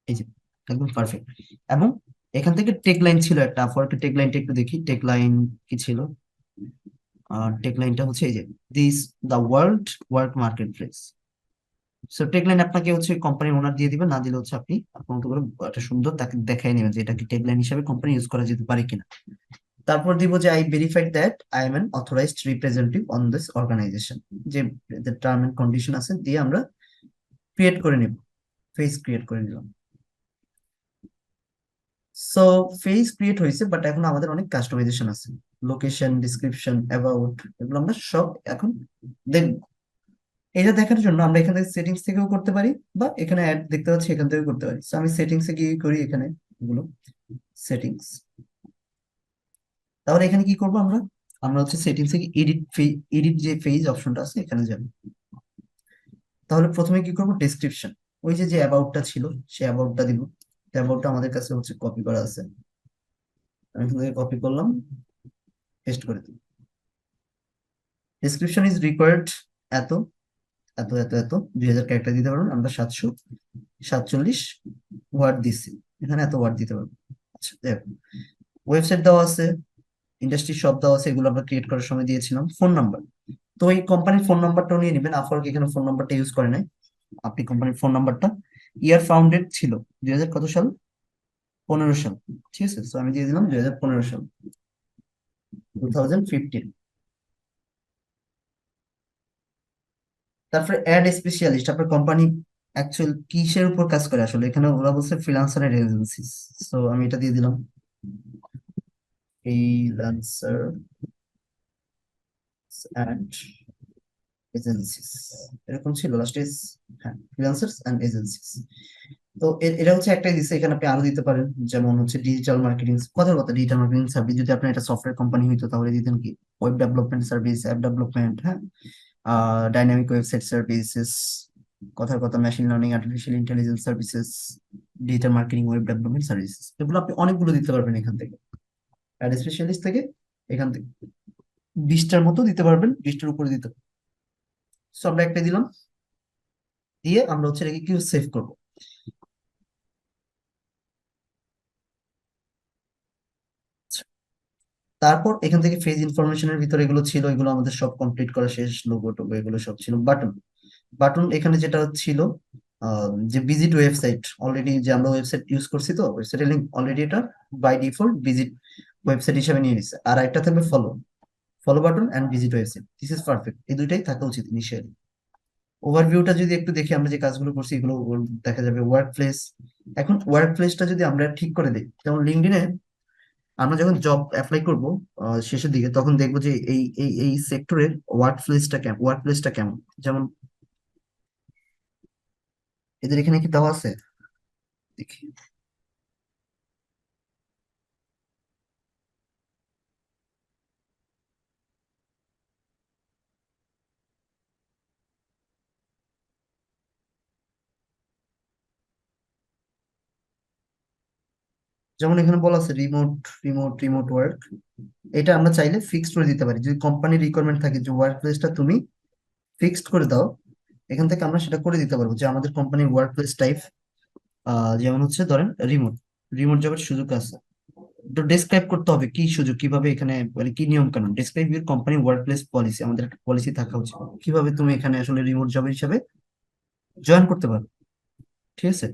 এই যে, একদম পারফেক্ট। এবং এখান থেকে টেক লাইন ছিল একটা, আপওয়ার্কের টেক লাইনটা একটু দেখি, টেক লাইন কি ছিল। টেক লাইনটা হচ্ছে এই যে, this the world work market place. So tech line আপনাকে হচ্ছে কোম্পানির ওনার দিয়ে দিবে, না দিলে হচ্ছে আপনি আপনার মতো করে একটা সুন্দর তাকে দেখাই নেবেন যে এটা কি টেক লাইন হিসাবে কোম্পানি ইউজ করা যেতে পারে কিনা। তারপর দিব যে I verified that I am an authorized representative on this organization, যে টার্ম এন্ড কন্ডিশন আছে দিয়ে আমরা ক্রিয়েট করে নিব, ফেজ ক্রিয়েট করে নিলাম। সো ফেজ ক্রিয়েট হয়েছে, বাট এখন আমাদের অনেক কাস্টমাইজেশন আছে, লোকেশন, ডিসক্রিপশন, অ্যাবাউট, এগুলো আমরা সব এখন দেখব। এটা দেখার জন্য আমরা এখান থেকে সেটিংস থেকেও করতে পারি, বা এখানে অ্যাড দেখতে পাচ্ছি এখান থেকেও করতে পারি। তো আমি সেটিংস এ গিয়ে করি এখানে এগুলো সেটিংস। তাহলে এখানে কি করবো আমরা, আমরা হচ্ছে সেটিংস থেকে এডিট যে পেজ অপশনটা আছে এখানে যাবো। তাহলে প্রথমে কি করবো, ডেসক্রিপশন, ওই যে যে অ্যাবাউটটা ছিল সেই অ্যাবাউটটা দিব। অ্যাবাউটটা আমাদের কাছে হচ্ছে কপি করা আছে, আমি এখান থেকে কপি করলাম, পেস্ট করে দিই। ডেসক্রিপশন ইজ রিকোয়ার্ড এত এত এত এত 2000 ক্যারেক্টার দিতে পারবেন, আমরা 747 ওয়ার্ড দিচ্ছি, এখানে এত ওয়ার্ড দিতে পারবেন। আচ্ছা দেখো, ওয়েবসাইট দেওয়া আছে, ইন্ডাস্ট্রি শপ দেওয়া আছে, এগুলো আমরা ক্রিয়েট করার সময় দিয়েছিলাম। ফোন নাম্বার, তো এই কোম্পানির ফোন নাম্বারটাও নিয়ে নেবেন, আপওয়ার্ক এখানে ফোন নাম্বারটা ইউজ করে নাই, আপনি কোম্পানির ফোন নাম্বারটা। ইয়ার ফাউন্ডেড ছিল 2000 কত সাল, 15 সাল, ঠিক আছে, তো আমি দিয়ে দিলাম 2015 সাল, 2015। তারপরে অ্যাড স্পেশালিস্ট, আপনার কোম্পানি অ্যাকচুয়াল কিসের উপর কাজ করে আসলে, এখানে ওরা বলছে ফ্রিল্যান্সার এন্ড এজেন্সিস, তো আমি এটা দিয়ে দিলাম, ফ্রিল্যান্সার অ্যান্ড এজেন্সিস, এরকম ছিল লাস্টে। হ্যাঁ, ফ্রিল্যান্সার্স অ্যান্ড এজেন্সিস। তো এটা হচ্ছে একটাই দিচ্ছে, এখানে আপনি আরো দিতে পারেন, যেমন হচ্ছে ডিজিটাল মার্কেটিং, কথার কথা ডিজিটাল মার্কেটিং সার্ভিস, যদি আপনার এটা সফটওয়্যার কোম্পানি হইতো তাহলে দিতেন কি web development service, app development, হ্যাঁ, ডাইনামিক ওয়েবসাইট সার্ভিসেস, কথার কথা machine learning, artificial intelligence services, digital marketing, web development services, এগুলো আপনি অনেকগুলো দিতে পারবেন এখান থেকে, অ্যাড স্পেশালিস্ট থেকে এখান থেকে 20টার মতো দিতে পারবেন, 20টার উপরে দিতে পারবেন। সো আমরা একটা দিলাম, দিয়ে আমরা হচ্ছে এটাকে কি সেভ করবো। তারপর এখান থেকে ফেজ ইনফরমেশনের ভিতরে এগুলো ছিল, এগুলো আমাদের সব কমপ্লিট করা শেষ, লোগো টোগো এগুলো সব ছিল। বাটন, বাটন এখানে যেটা ছিল, যে ভিজিট ওয়েবসাইট, অলরেডি যে আমরা ওয়েবসাইট ইউজ করছি, তো ওয়েবসাইটের লিঙ্ক অলরেডি এটা বাই ডিফল্ট ভিজিট ওয়েবসাইট হিসেবে নিয়ে নিচ্ছে। আর একটা থাকবে follow, follow button and visit website, this is perfect, এই দুইটাই থাকা উচিত ইনিশিয়ালি। ওভারভিউটা যদি একটু দেখি, আমরা যে কাজগুলো করছি এগুলো দেখা যাবে ওয়ার্ক প্লেস। এখন ওয়ার্ক প্লেসটা যদি আমরা ঠিক করে দিই, যেমন লিঙ্কডইনে আমরা যখন জব অ্যাপ্লাই করব শেষের দিকে, তখন দেখবো যে এই সেক্টরের ওয়ার্ক প্লেসটা কেমন। যেমন এদের এখানে কি দেওয়া আছে, দেখি। যেমন এখানে বলা আছে রিমোট, রিমোট ওয়ার্ক, এটা আমরা চাইলে ফিক্সড করে দিতে পারি, যদি কোম্পানির রিকোয়ারমেন্ট থাকে যে ওয়ার্ক প্লেসটা তুমি ফিক্সড করে দাও, এখান থেকে আমরা সেটা করে দিতে পারবো, যে আমাদের কোম্পানির ওয়ার্ক প্লেস টাইপ যেমন হচ্ছে ধরেন রিমোট, রিমোট জবের সুযোগ আছে, তো ডেসক্রাইব করতে হবে কি সুযোগ, কিভাবে এখানে মানে কি নিয়ম কানুন, describe your company work place policy, আমাদের একটা পলিসি থাকা উচিত, কিভাবে তুমি এখানে আসলে রিমোট জব হিসাবে জয়েন করতে পারো, ঠিক আছে।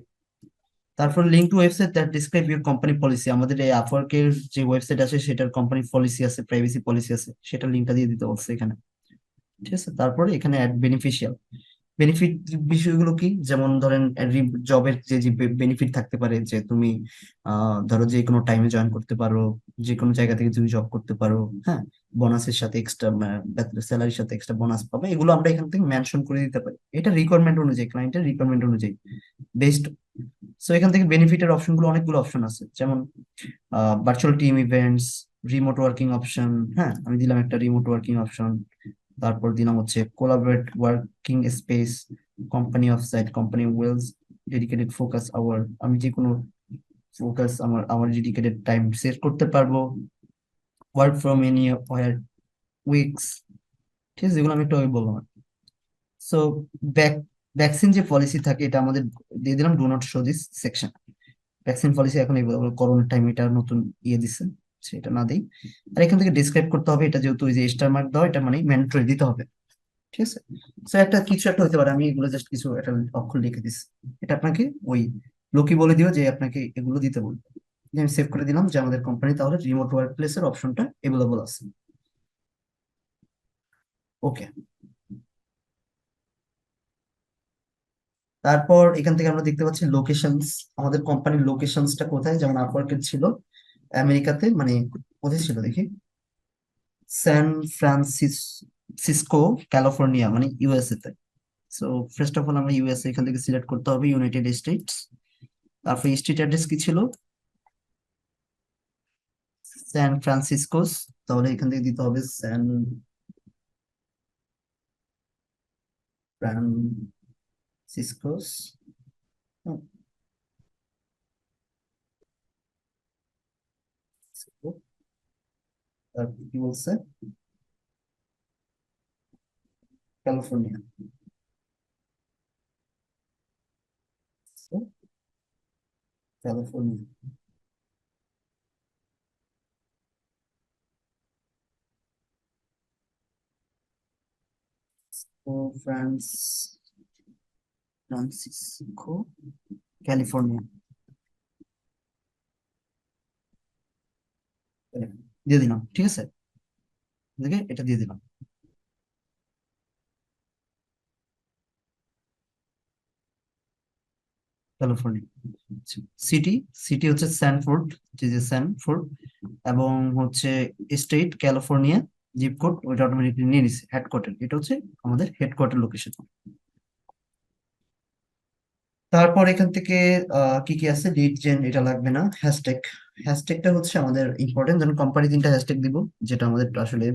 তারপর link to website that describe your company policy, আমাদের এই আপওয়ার্কের যে ওয়েবসাইট আছে সেটার কোম্পানি পলিসি আছে, প্রাইভেসি পলিসি আছে, সেটা লিঙ্কটা দিয়ে দিতে বলছে এখানে, ঠিক আছে। তারপরে এখানে অ্যাড বেনিফিশিয়াল, বেনিফিট বিষয়গুলো কি, যেমন ধরেন জবের যে যে বেনিফিট থাকতে পারে, যে তুমি ধরো যে কোনো টাইমে জয়েন করতে পারো, যে কোনো জায়গা থেকে তুমি জব করতে পারো, হ্যাঁ, বোনাসের সাথে এক্সট্রা, স্যালারির সাথে এক্সট্রা বোনাস পাবে, এগুলো আমরা এখান থেকে মেনশন করে দিতে পারি, এটা রিকোয়ারমেন্ট অনুযায়ী, ক্লায়েন্টের রিকোয়ারমেন্ট অনুযায়ী বেস্ট। সো এখান থেকে বেনিফিটের অপশনগুলো অনেকগুলো অপশন আছে, যেমন virtual team events, remote working option, হ্যাঁ আমি দিলাম একটা রিমোট ওয়ার্কিং অপশন। তারপর দিলাম হচ্ছে collaborate working space, company off site, company wells, dedicated focus hour, আমি যে কোনো ফোকাস আমার আমার ডেডিকেটেড টাইম সেট করতে পারবো, work from anywhere weeks, ঠিক আছে, যেগুলো আমি একটু আগে বললাম। সো ব্যাক ভ্যাকসিন যে পলিসি থাকে এটা আমাদের দিয়ে দিলাম, do not show this section, vaccine policy এখন এই করোনার টাইম এটা নতুন ইয়ে দিচ্ছে, সেটা না দেই। আর এখান থেকে ডিসক্রাইব করতে হবে, এটা যেহেতু ওই যে স্টার মার্ক দাও, এটা মানে ম্যান্ডেটরি দিতে হবে, ঠিক আছে। তো একটা কিছু একটা হতে পারে, আমি এগুলো জাস্ট কিছু একটা অক্ষর লিখে দিচ্ছি, এটা আপনাকে ওই লোকই বলে দিও যে আপনাকে এগুলো দিতে বলবে, যে আমি সেভ করে দিলাম যে আমাদের কোম্পানি তাহলে রিমোট ওয়ার্ক প্লেসের অপশনটা এভেলেবল আছে। ওকে, তারপর এখান থেকে আমরা দেখতে পাচ্ছি লোকেশনস, আমাদের কোম্পানির লোকেশনসটা কোথায়, যেমন আপওয়ার্কের ছিল আমেরিকাতে, মানে কোথায় ছিল দেখি, স্যান ফ্রান্সিসকো ক্যালিফোর্নিয়া, মানে ইউএসএ তে, সো ফার্স্ট অফ অল আমরা ইউএসএ এখান থেকে সিলেক্ট করতে হবে, ইউনাইটেড স্টেটস। তারপর স্ট্রিট অ্যাড্রেস কি ছিল? স্যান ফ্রান্সিসকোস। তাহলে এখান থেকে দিতে হবে স্যান ফ্রান্সিসকোস। তারপর কি বলছে? ক্যালিফোর্নিয়া। ক্যালিফোর্নিয়া। ও ফ্রান্সিসকো, ক্যালিফোর্নিয়া। দিয়ে দিলাম, ঠিক আছে। দেখে এটা দিয়ে দিলাম। ক্যালিফোর্নিয়া। সিটি, সিটি হচ্ছে স্যানফোর্ড, যে যে স্যানফোর্ড। এবং হচ্ছে স্টেট ক্যালিফোর্নিয়া। জিপ কোড ওইটা অটোমেটিকলি নিয়ে নিছে। হেডকোয়ার্টার, এটা হচ্ছে আমাদের হেডকোয়ার্টার লোকেশন। তারপর এখান থেকে কি কি আছে? লিড জেন এটা লাগবে না। হ্যাশট্যাগ, হ্যাশট্যাগটা হচ্ছে আমাদের ইম্পর্টেন্ট। যেমন কোম্পানি তিনটা হ্যাশট্যাগ দিব, যেটা আমাদের আসলে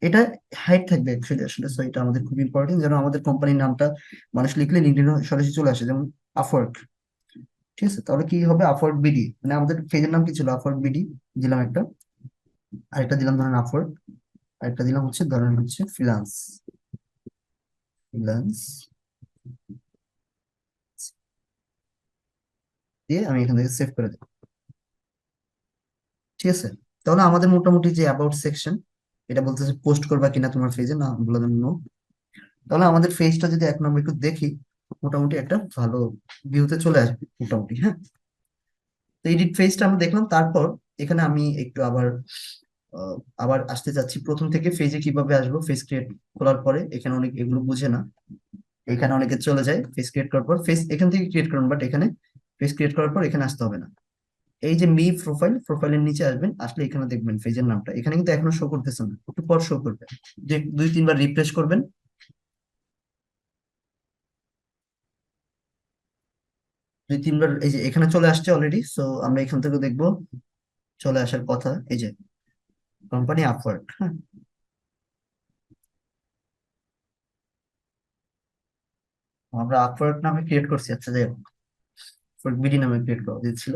এটা হাইড থাকবে অ্যাকচুয়ালি আসলে। সো এটা আমাদের খুব ইম্পর্টেন্ট, যেন আমাদের কোম্পানির নামটা মানুষ লিখলে লিঙ্কডইন সরাসরি চলে আসে। যেমন আপওয়ার্ক, ঠিক আছে? তাহলে কি হবে? আপওয়ার্ক বিডি, মানে আমাদের পেজের নাম কি ছিল? আপওয়ার্ক বিডি দিলাম একটা। আরেকটা দিলাম ধরেন আপওয়ার্ক। আরেকটা দিলাম হচ্ছে ধরেন হচ্ছে ফ্রিল্যান্স। ফ্রিল্যান্স দিয়ে আমি এখান থেকে সেভ করে দেবো, ঠিক আছে। তাহলে আমাদের মোটামুটি যে অ্যাবাউট সেকশন, এটা বলতেছে পোস্ট করবা কিনা তোমার পেজে, না বলে দেন নো। তাহলে আমাদের পেজটা যদি এক নম্বর একটু দেখি, মোটামুটি একটা ভালো ভিউতে চলে আসবে মোটামুটি, হ্যাঁ। তো এডিট পেজটা আমরা দেখলাম। তারপর এখানে আমি একটু আবার আসতে চাচ্ছি প্রথম থেকে। পেজে কিভাবে আসবো? ফেস ক্রিয়েট করার পরে এখানে অনেক এগুলো বুঝে না, এখানে অনেকে চলে যায়। ফেস ক্রিয়েট করার পর ফেস এখান থেকে ক্রিয়েট করুন, বাট এখানে ফেস ক্রিয়েট করার পর এখানে আসতে হবে না। এই যে মি প্রোফাইল, প্রোফাইলের নিচে আসবেন, আসলে এখানে দেখবেন পেজের নামটা। এখানে কিন্তু এখনো শো করতেছে না, একটু পর শো করবে। যে দুই তিনবার রিফ্রেশ করবেন। দুই তিনবার এই যে এখানে চলে আসছে অলরেডি। সো আমরা এখান থেকে দেখবো চলে আসার কথা। এই যে কোম্পানি আপওয়ার্ক, হ্যাঁ। আমরা আপওয়ার্ক নামে ক্রিয়েট করছি, আচ্ছা যাই হোক, বিডি নামে ক্রিয়েট করা দিচ্ছিল।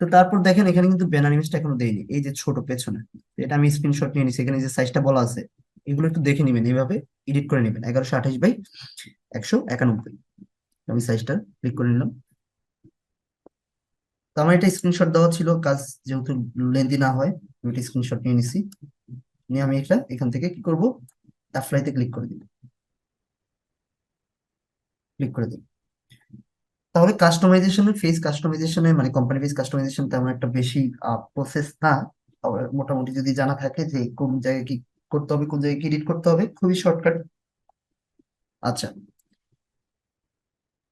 তো তারপর দেখেন এখানে কিন্তু ব্যানার ইমেজটা এখনো দেয়নি, এই যে ছোট পেছনে। তো এটা আমি স্ক্রিনশট নিয়ে নিচ্ছি। এখানে যে সাইজটা বলা আছে, এগুলো একটু দেখে নিবেন, এইভাবে এডিট করে নেবেন। 1128 বাই 191। আমি সাইজটা ক্লিক করে নিলাম। তো আমার এটা স্ক্রিনশট দেওয়া ছিল, কাজ যেহেতু লেন্দি না হয়, আমি এটা স্ক্রিনশট নিয়ে নিছি। নিয়ে আমি এটা এখান থেকে কি করব? অ্যাপ্লাইতে ক্লিক করে দিব। ক্লিক করে দিই। তাহলে কাস্টমাইজেশনের, ফেস কাস্টমাইজেশনের মানে কোম্পানি ফেস কাস্টমাইজেশন তেমন একটা বেশি প্রসেস না। তবে মোটামুটি যদি জানা থাকে যে কোন জায়গায় কি করতে হবে, কোন জায়গায় কি এডিট করতে হবে, খুবই শর্টকাট। আচ্ছা,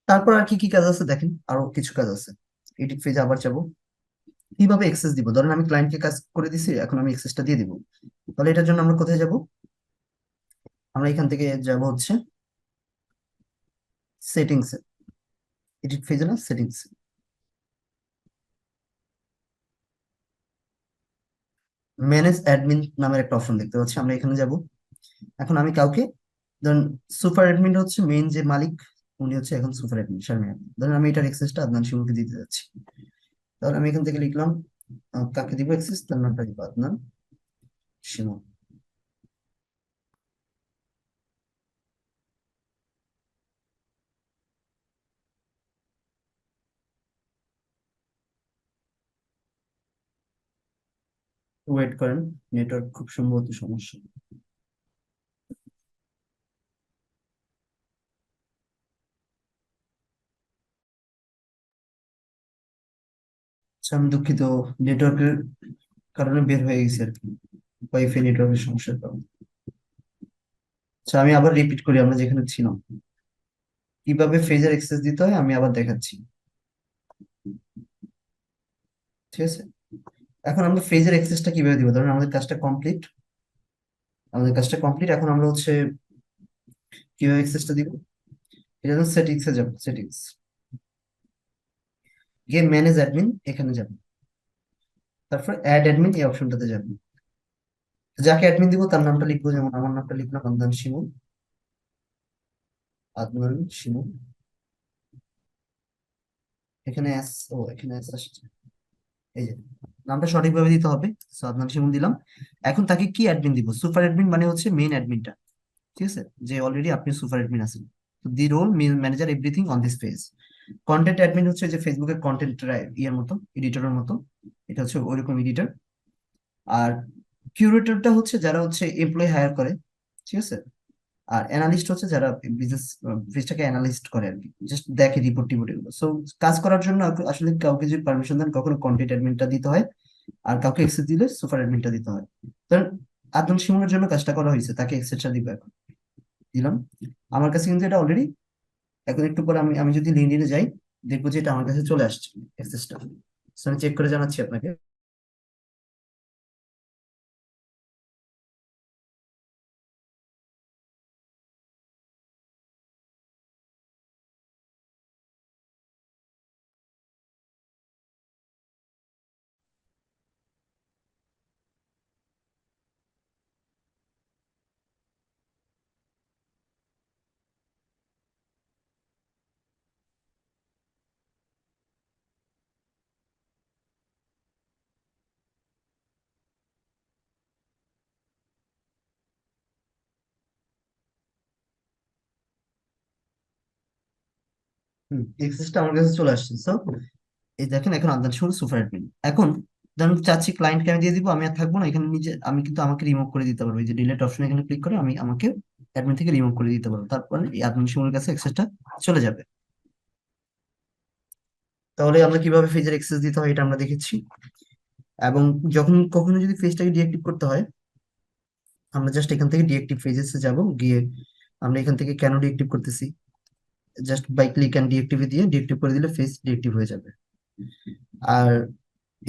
তারপর আর কি কি কাজ আছে দেখেন, আরো কিছু কাজ আছে। এডিট পেজে আবার যাব। কিভাবে এক্সেস দিব? ধরেন আমি ক্লায়েন্টকে কাজ করে দিছি, এখন আমি এক্সেসটা দিয়ে দিব। তাহলে এটার জন্য আমরা কোথায় যাব? আমরা এখান থেকে যাব হচ্ছে সেটিংস। এডিট পেজে না, সেটিংস। ম্যানেজ অ্যাডমিন নামের একটা অপশন দেখতে পাচ্ছি, আমরা এখানে যাব। এখন আমি কাউকে, ধরুন সুপার অ্যাডমিন হচ্ছে মেইন যে মালিক, উনি হচ্ছে এখন সুপার অ্যাডমিন শারমিন আক্তার। ধরুন আমি এটার এক্সেসটা আদনান শিমুলকে দিতে যাচ্ছি। তাহলে আমি এখান থেকে লিখলাম কাকে দিব এক্সেস, তার নামটা দিব আদনান শিমুল। ওয়েট করেন, নেটওয়ার্ক খুব সম্ভবত সমস্যা। আচ্ছা, আমি দুঃখিত, নেটওয়ার্কের কারণে বের হয়ে গেছে আর কি, ওয়াইফাই নেটওয়ার্কের সমস্যার কারণে। আচ্ছা, আমি আবার রিপিট করি আমরা যেখানে ছিলাম। কিভাবে ফেজের অ্যাক্সেস দিতে হয় আমি আবার দেখাচ্ছি, ঠিক আছে। এখন আমরা ফেজের অ্যাক্সেসটা কিভাবে দিব? ধরুন আমাদের কাজটা কমপ্লিট, আমাদের কাজটা কমপ্লিট। এখন আমরা হচ্ছে কিভাবে অ্যাক্সেসটা দিব? এটা তো সেটিংস এ যাবো, সেটিংস গিয়ে ম্যানেজ অ্যাডমিন এখানে যাবো, তারপর অ্যাড অ্যাডমিন এই অপশনটাতে যাবো। যাকে অ্যাডমিন দিব তার নামটা লিখবো, যেমন আমার নামটা লিখলাম আদনান শিমুল। আদনান শিমুল। এখানে এস, ও এখানে এস আসছে, এই যে নামটা সঠিকভাবে দিতে হবে। সো আদনান শিমুল দিলাম। এখন তাকে কি অ্যাডমিন দিব? সুপার অ্যাডমিন মানে হচ্ছে মেইন অ্যাডমিনটা, ঠিক আছে, যে অলরেডি আপনি সুপার অ্যাডমিন আছেন। তো the role manager everything on this page. Content admin হচ্ছে যে ফেসবুকের কন্টেন্ট ইয়ের মতো, এডিটরের মতো, এটা হচ্ছে ওইরকম এডিটর। আর কিউরেটরটা হচ্ছে যারা হচ্ছে এমপ্লয়ি হায়ার করে, ঠিক আছে। আর অ্যানালিস্ট হচ্ছে যারা বিজনেস পেজটাকে অ্যানালিস্ট করে আর কি, জাস্ট দেখে রিপোর্ট টিপোর্ট এগুলো। সো কাজ করার জন্য আসলে কাউকে যদি পারমিশন দেন, কখনো কন্টেন্ট অ্যাডমিনটা দিতে হয়, আর কাউকে এক্সেস দিলে সুপার অ্যাডমিনটা দিতে হয়। কারণ আদম শিমুলের জন্য কাজটা করা হয়েছে, তাকে এক্সেসটা দিব এখন, দিলাম। আমার কাছে কিন্তু এটা অলরেডি, এখন একটু পরে আমি আমি যদি লিঙ্কডইনে যাই, দেখবো যে এটা আমার কাছে চলে আসছে অ্যাক্সেসটা। আমি চেক করে জানাচ্ছি আপনাকে। অ্যাক্সেসটা আমার কাছে চলে আসছে। সো এই দেখেন, এখন আদান শুরু সুপার অ্যাডমিন। এখন ধরুন চাচ্ছি ক্লায়েন্টকে আমি দিয়ে দিব, আমি আর থাকবো না এখানে, নিজে আমি কিন্তু আমাকে রিমুভ করে দিতে পারবো, এই যে ডিলিট অপশন এখানে ক্লিক করে আমি আমাকে অ্যাডমিন থেকে রিমুভ করে দিতে পারবো, তারপরে এই আদম শিমুলের কাছে অ্যাক্সেসটা চলে যাবে। তাহলে আমরা কিভাবে পেজের অ্যাক্সেস দিতে হয় এটা আমরা দেখেছি। এবং যখন কখনো যদি পেজটাকে ডিঅ্যাক্টিভ করতে হয়, আমরা জাস্ট এখান থেকে ডিঅ্যাক্টিভ পেজেসে যাব, গিয়ে আমরা এখান থেকে কেন ডিঅ্যাক্টিভ করতেছি, just by click and deactive দিয়ে ডিঅ্যাক্টিভ করে দিলে পেজ ডিঅ্যাক্টিভ হয়ে যাবে। আর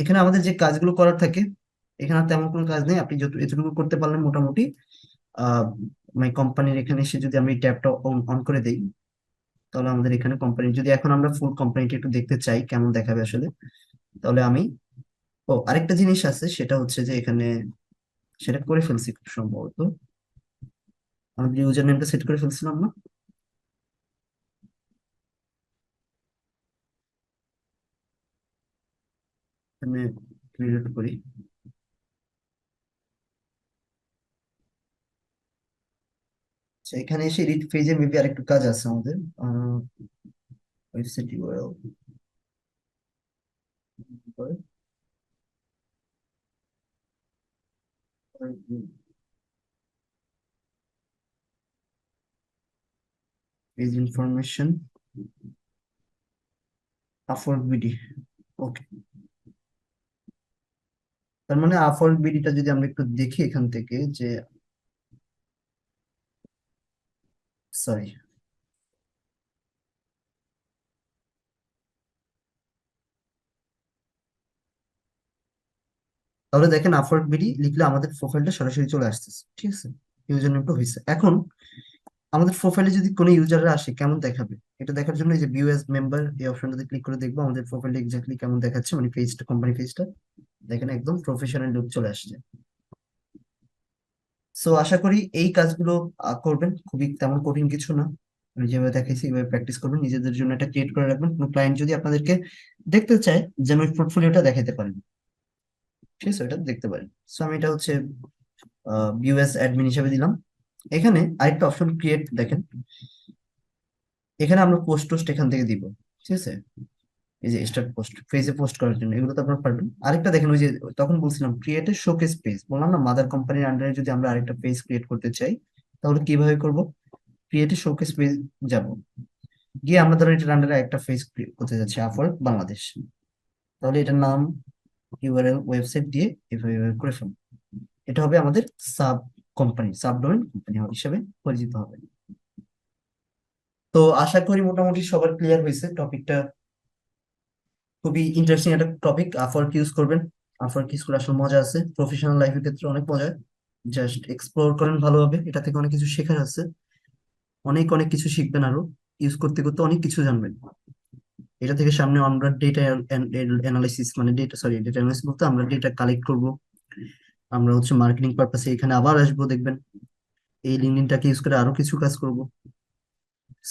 এখানে আমাদের যে কাজগুলো করার থাকে, এখানে আর তেমন কোনো কাজ নেই, আপনি যত এতটুকু করতে পারলেন মোটামুটি। আহ মানে কোম্পানির এখানে এসে যদি আমি ট্যাবটা অন অন করে দেই, তাহলে আমাদের এখানে কোম্পানি, যদি এখন আমরা ফুল কোম্পানিটা একটু দেখতে চাই কেমন দেখাবে আসলে, তাহলে আমি, ও আরেকটা জিনিস আছে, সেটা হচ্ছে যে এখানে সেটা করে ফেলছি খুব সম্ভবত, আমাদের ইউজার নেমটা সেট করে ফেলছিলাম না, এখানে ক্রিয়েট করি। আচ্ছা, এখানে এসে এডিট পেজে মেবি আরেকটু কাজ আছে আমাদের। Website URL, page information, Upwork BD. Okay, তার মানে আপওয়ার্ক বিডিটা যদি আমরা একটু দেখি এখান থেকে, যে সরি, তাহলে দেখেন আপওয়ার্ক বিডি লিখলে আমাদের প্রোফাইলটা সরাসরি চলে আসতেছে, ঠিক আছে। ইউজার নেমটা হয়েছে। এখন আমাদের প্রোফাইলে যদি কোনো ইউজাররা আসে কেমন দেখাবে, এটা দেখার জন্য এই যে ভিউ এজ মেম্বার এই অপশনটাতে ক্লিক করে দেখবো আমাদের প্রোফাইলটা এক্স্যাক্টলি কেমন দেখাচ্ছে, মানে পেজটা, কোম্পানি পেজটা দেখেন একদম প্রফেশনাল লুক চলে আসছে। সো আশা করি এই কাজগুলো করবেন, খুবই তেমন কঠিন কিছু না। আমি যেভাবে দেখাইছি এইভাবে প্র্যাকটিস করবেন, নিজেদের জন্য একটা ক্রিয়েট করে রাখবেন, কোনো ক্লায়েন্ট যদি আপনাদেরকে দেখতে চায় যেন ওই পোর্টফোলিওটা দেখাতে পারেন, ঠিক আছে, এটা দেখতে পারেন। সো আমি এটা হচ্ছে ইউএস অ্যাডমিন হিসেবে দিলাম। এখানে আরেকটা অপশন ক্রিয়েট দেখেন, এখানে আমরা পোস্ট টোস্ট এখান থেকে দিব, ঠিক আছে। এই যে স্টার্ট পোস্ট, পেজে পোস্ট করার জন্য এগুলো তো আপনারা পারবেন। আরেকটা দেখেন, ওই যে তখন বলছিলাম ক্রিয়েট এ শোকেস পেজ, বললাম না, মাদার কোম্পানির আন্ডারে যদি আমরা আরেকটা পেজ ক্রিয়েট করতে চাই, তাহলে কিভাবে করব? ক্রিয়েট এ শোকেস পেজ যাব, গিয়ে আমরা ধরো এটার আন্ডারে একটা পেজ ক্রিয়েট করতে যাচ্ছি, আপওয়ার্ক বাংলাদেশ। তাহলে এটার নাম, ইউআরএল, ওয়েবসাইট দিয়ে এভাবে এভাবে করে ফেলবো। এটা হবে আমাদের sub company, sub domain company হিসেবে পরিচিত হবে। তো আশা করি মোটামুটি সবার ক্লিয়ার হয়েছে টপিকটা। খুবই ইন্টারেস্টিং একটা টপিক, আপওয়ার্ক ইউজ করবেন। আপওয়ার্ক ইউজ করে আসলে মজা আছে, প্রফেশনাল লাইফের ক্ষেত্রে অনেক মজা। জাস্ট এক্সপ্লোর করেন ভালোভাবে, এটা থেকে অনেক কিছু শেখার আছে, অনেক অনেক কিছু শিখবেন আরো। ইউজ করতে করতে অনেক কিছু জানবেন। এটা থেকে সামনে আমরা ডেটা অ্যানালাইসিস, মানে ডেটা, সরি, ডেটা অ্যানালাইসিস বলতে আমরা ডেটা কালেক্ট করব। আমরা হচ্ছে মার্কেটিং পারপাসে এখানে আবার আসবো, দেখবেন এই লিঙ্কডইনটাকে ইউজ করে আরো কিছু কাজ করব।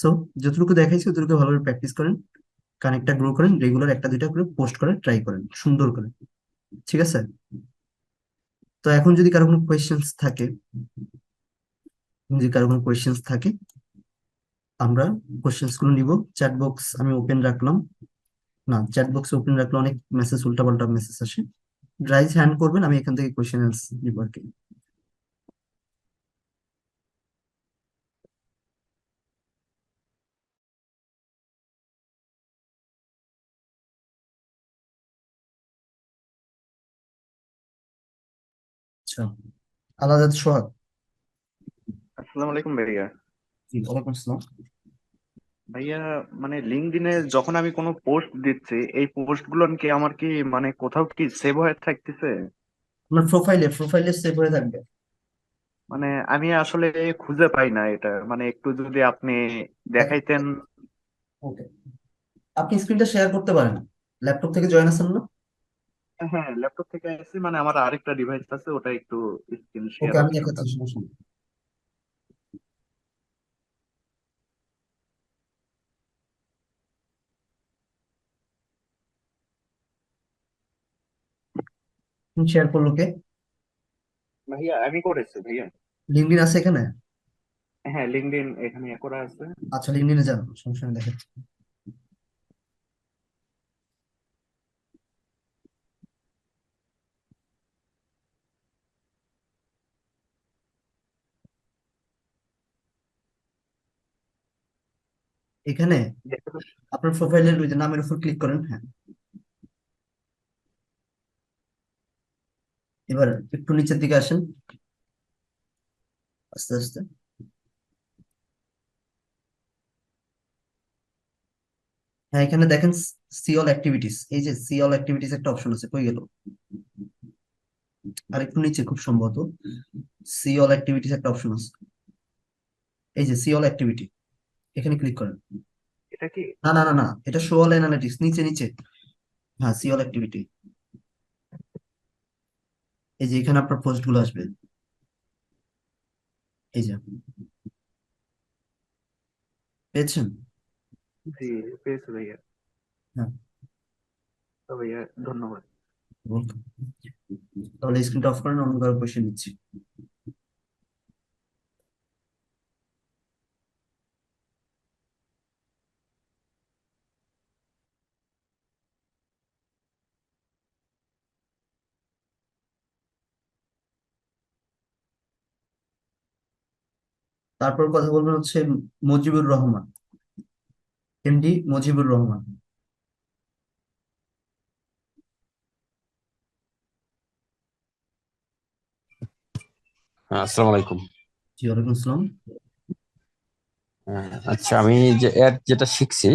সো যতটুকু দেখাইছি ততটুকু ভালোভাবে প্র্যাকটিস করেন, কানেক্টটা গ্রো করেন, রেগুলার একটা দুইটা করে পোস্ট করে ট্রাই করেন সুন্দর করে। ঠিক আছে? তো এখন যদি কারো কোনো কোয়েশ্চেন্স থাকে, আমরা কোয়েশ্চেন্স গুলো নিব। চ্যাট বক্স আমি ওপেন রাখলাম। না, চ্যাট বক্স ওপেন রাখলে অনেক মেসেজ, উল্টাপাল্টা মেসেজ আসে। রাইজ হ্যান্ড করবেন, আমি এখান থেকে কোয়েশ্চেন নিব আর কি। আচ্ছা, আলাদা সোহাগ। আসসালামু আলাইকুম ভাইয়া। জি, ওয়ালাইকুম আসসালাম। ভাইয়া, মানে লিঙ্কডইনে যখন আমি কোনো পোস্ট দিচ্ছি, এই পোস্ট গুলো কি আমার কি মানে কোথাও কি সেভ হয়ে থাকতেছে? আপনার প্রোফাইলে সেভ হয়ে থাকবে। মানে আমি আসলে খুঁজে পাই না এটা, মানে একটু যদি আপনি দেখাইতেন। ওকে, আপনি স্ক্রিনটা শেয়ার করতে পারেন, ল্যাপটপ থেকে জয়েন আছেন না? হ্যাঁ, ল্যাপটপ থেকে আসছি, মানে আমার আরেকটা ডিভাইস আছে, ওটা একটু স্ক্রিন ওকে, শেয়ার আমি অপশনটা। দেখাচ্ছি, সমস্যা নেই। শেয়ার করলো কে? ভাইয়া আমি করেছি ভাইয়া। লিঙ্কডইন আছে এখানে? হ্যাঁ, লিঙ্কডইন এখানে করা আছে। আচ্ছা, লিঙ্কডইনে যান, সমস্যা নেই, দেখাচ্ছি। এখানে দেখতে আপনার প্রোফাইলের ওই যে নামের উপর ক্লিক করেন, হ্যাঁ। এবার একটু নিচের দিকে আসেন, আস্তে আস্তে। হ্যাঁ, এখানে দেখেন সি অল অ্যাক্টিভিটিস, এই যে সি অল অ্যাক্টিভিটিস একটা অপশন আছে, কই গেল? আর একটু নিচে খুব সম্ভবত সি অল অ্যাক্টিভিটিস একটা অপশন আছে, এই যে সি অল অ্যাক্টিভিটি, এখানে ক্লিক করেন। এটা কি? না না না না, এটা শো অল অ্যানালিটিক্স, নিচে নিচে। হ্যাঁ, সি অল অ্যাক্টিভিটি। এই যে এখানে আপনার পোস্ট গুলো আসবে, এই যে, পেয়েছেন? জি, পেয়েছি ভাইয়া। হ্যাঁ, তো ভাইয়া ধন্যবাদ। welcome। তাহলে স্ক্রিনটা অফ করেন, অন্য কারো কোয়েশ্চেন নিচ্ছি। তারপর কথা বলবেন হচ্ছে মজিবুর রহমান, এমডি মজিবুর রহমান। হ্যাঁ, আসসালামু আলাইকুম। জি, ওয়ালাইকুম আসসালাম। আচ্ছা, আমি যে অ্যাড যেটা শিখছি,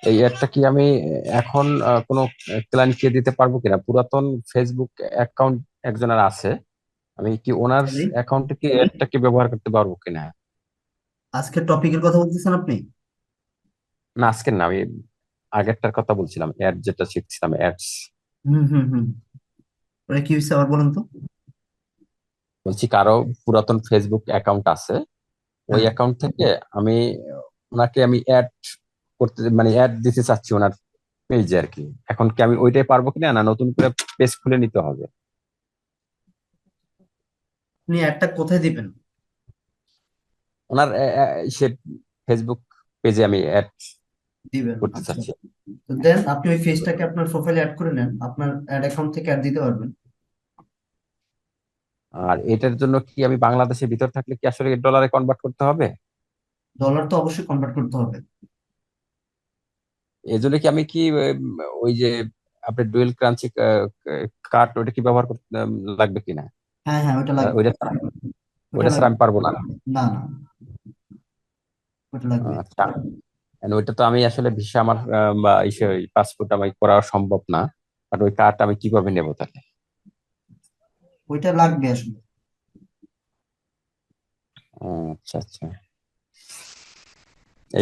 এই অ্যাডটা কি আমি এখন কোনো ক্লায়েন্টকে দিতে পারবো কিনা? পুরাতন ফেসবুক অ্যাকাউন্ট একজনের আছে, আমি কি ওনার তাহলে অ্যাকাউন্টে কি অ্যাডটা কি ব্যবহার করতে পারবো কিনা? আজকের টপিকের কথা বলতেছেন আপনি? না, আজকের না, আমি আগেরটার কথা বলছিলাম, অ্যাড যেটা শিখছিলাম, অ্যাডস। হুম হুম হুম, ওটা কি হয়েছে আবার বলেন তো? বলছি, কারো পুরাতন ফেসবুক অ্যাকাউন্ট আছে, ওই হ্যাঁ, অ্যাকাউন্ট থেকে আমি ওনাকে আমি অ্যাড করতে, মানে অ্যাড দিতে চাচ্ছি ওনার পেজে আর কি। এখন কি আমি ওইটাই পারবো কিনা, না নতুন করে পেজ খুলে নিতে হবে? আপনি অ্যাডটা কোথায় দিবেন? ওনার সে ফেসবুক পেজে আমি অ্যাড দিবেন, করতে আচ্ছা। চাচ্ছি। তো দেন আপনি ওই ফেসটাকে আপনার প্রোফাইলে অ্যাড করে নেন, আপনার অ্যাড অ্যাকাউন্ট থেকে অ্যাড দিতে পারবেন। আর এটার জন্য কি আমি বাংলাদেশের ভিতর থাকলে কি আসলে ডলারে কনভার্ট করতে হবে? ডলার তো অবশ্যই কনভার্ট করতে হবে। এই জন্য কি আমি কি ওই যে আপনার ডুয়েল কারেন্সি কার্ড, ওটা কি ব্যবহার করতে লাগবে কিনা? হ্যাঁ হ্যাঁ, ওটা লাগবে। ওইটা ওটা ওইটা ছাড়া লাগবে। আমি পারবো না? না না, ওটা লাগবে। আচ্ছা, and ওইটা তো আমি আসলে ভিসা আমার বা ইসে পাসপোর্ট আমি করা সম্ভব না। আর ওই কার্ড আমি কিভাবে নেবো তাহলে? ওইটা লাগবে আসলে। আচ্ছা আচ্ছা,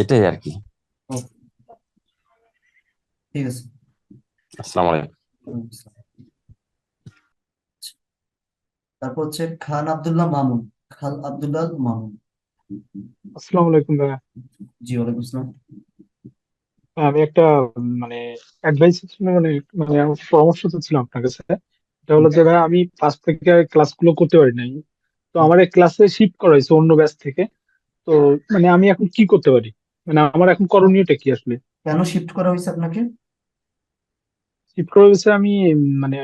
এটাই আর কি। ওকে, ঠিক আছে। আসসালামু আলাইকুম। তারপর হচ্ছে খান আব্দুল্লাহ মামুন। খান আব্দুল্লাহ মামুন। আসসালামু আলাইকুম ভাইয়া। জি, ওয়ালাইকুম আসসালাম। আমি একটা মানে অ্যাডভাইস মানে মানে আমার পরামর্শ তো ছিল আপনার কাছে। এটা হলো যে ভাই আমি ফার্স্ট থেকে ক্লাসগুলো করতে পারি নাই। তো আমার এই ক্লাসে শিফট করা হয়েছে অন্য ব্যাচ থেকে। তো মানে আমি এখন কি করতে পারি, মানে আমার এখন করণীয়টা কি আসলে? কেন শিফট করা হয়েছে আপনাকে? শিফট করা হয়েছে আমি মানে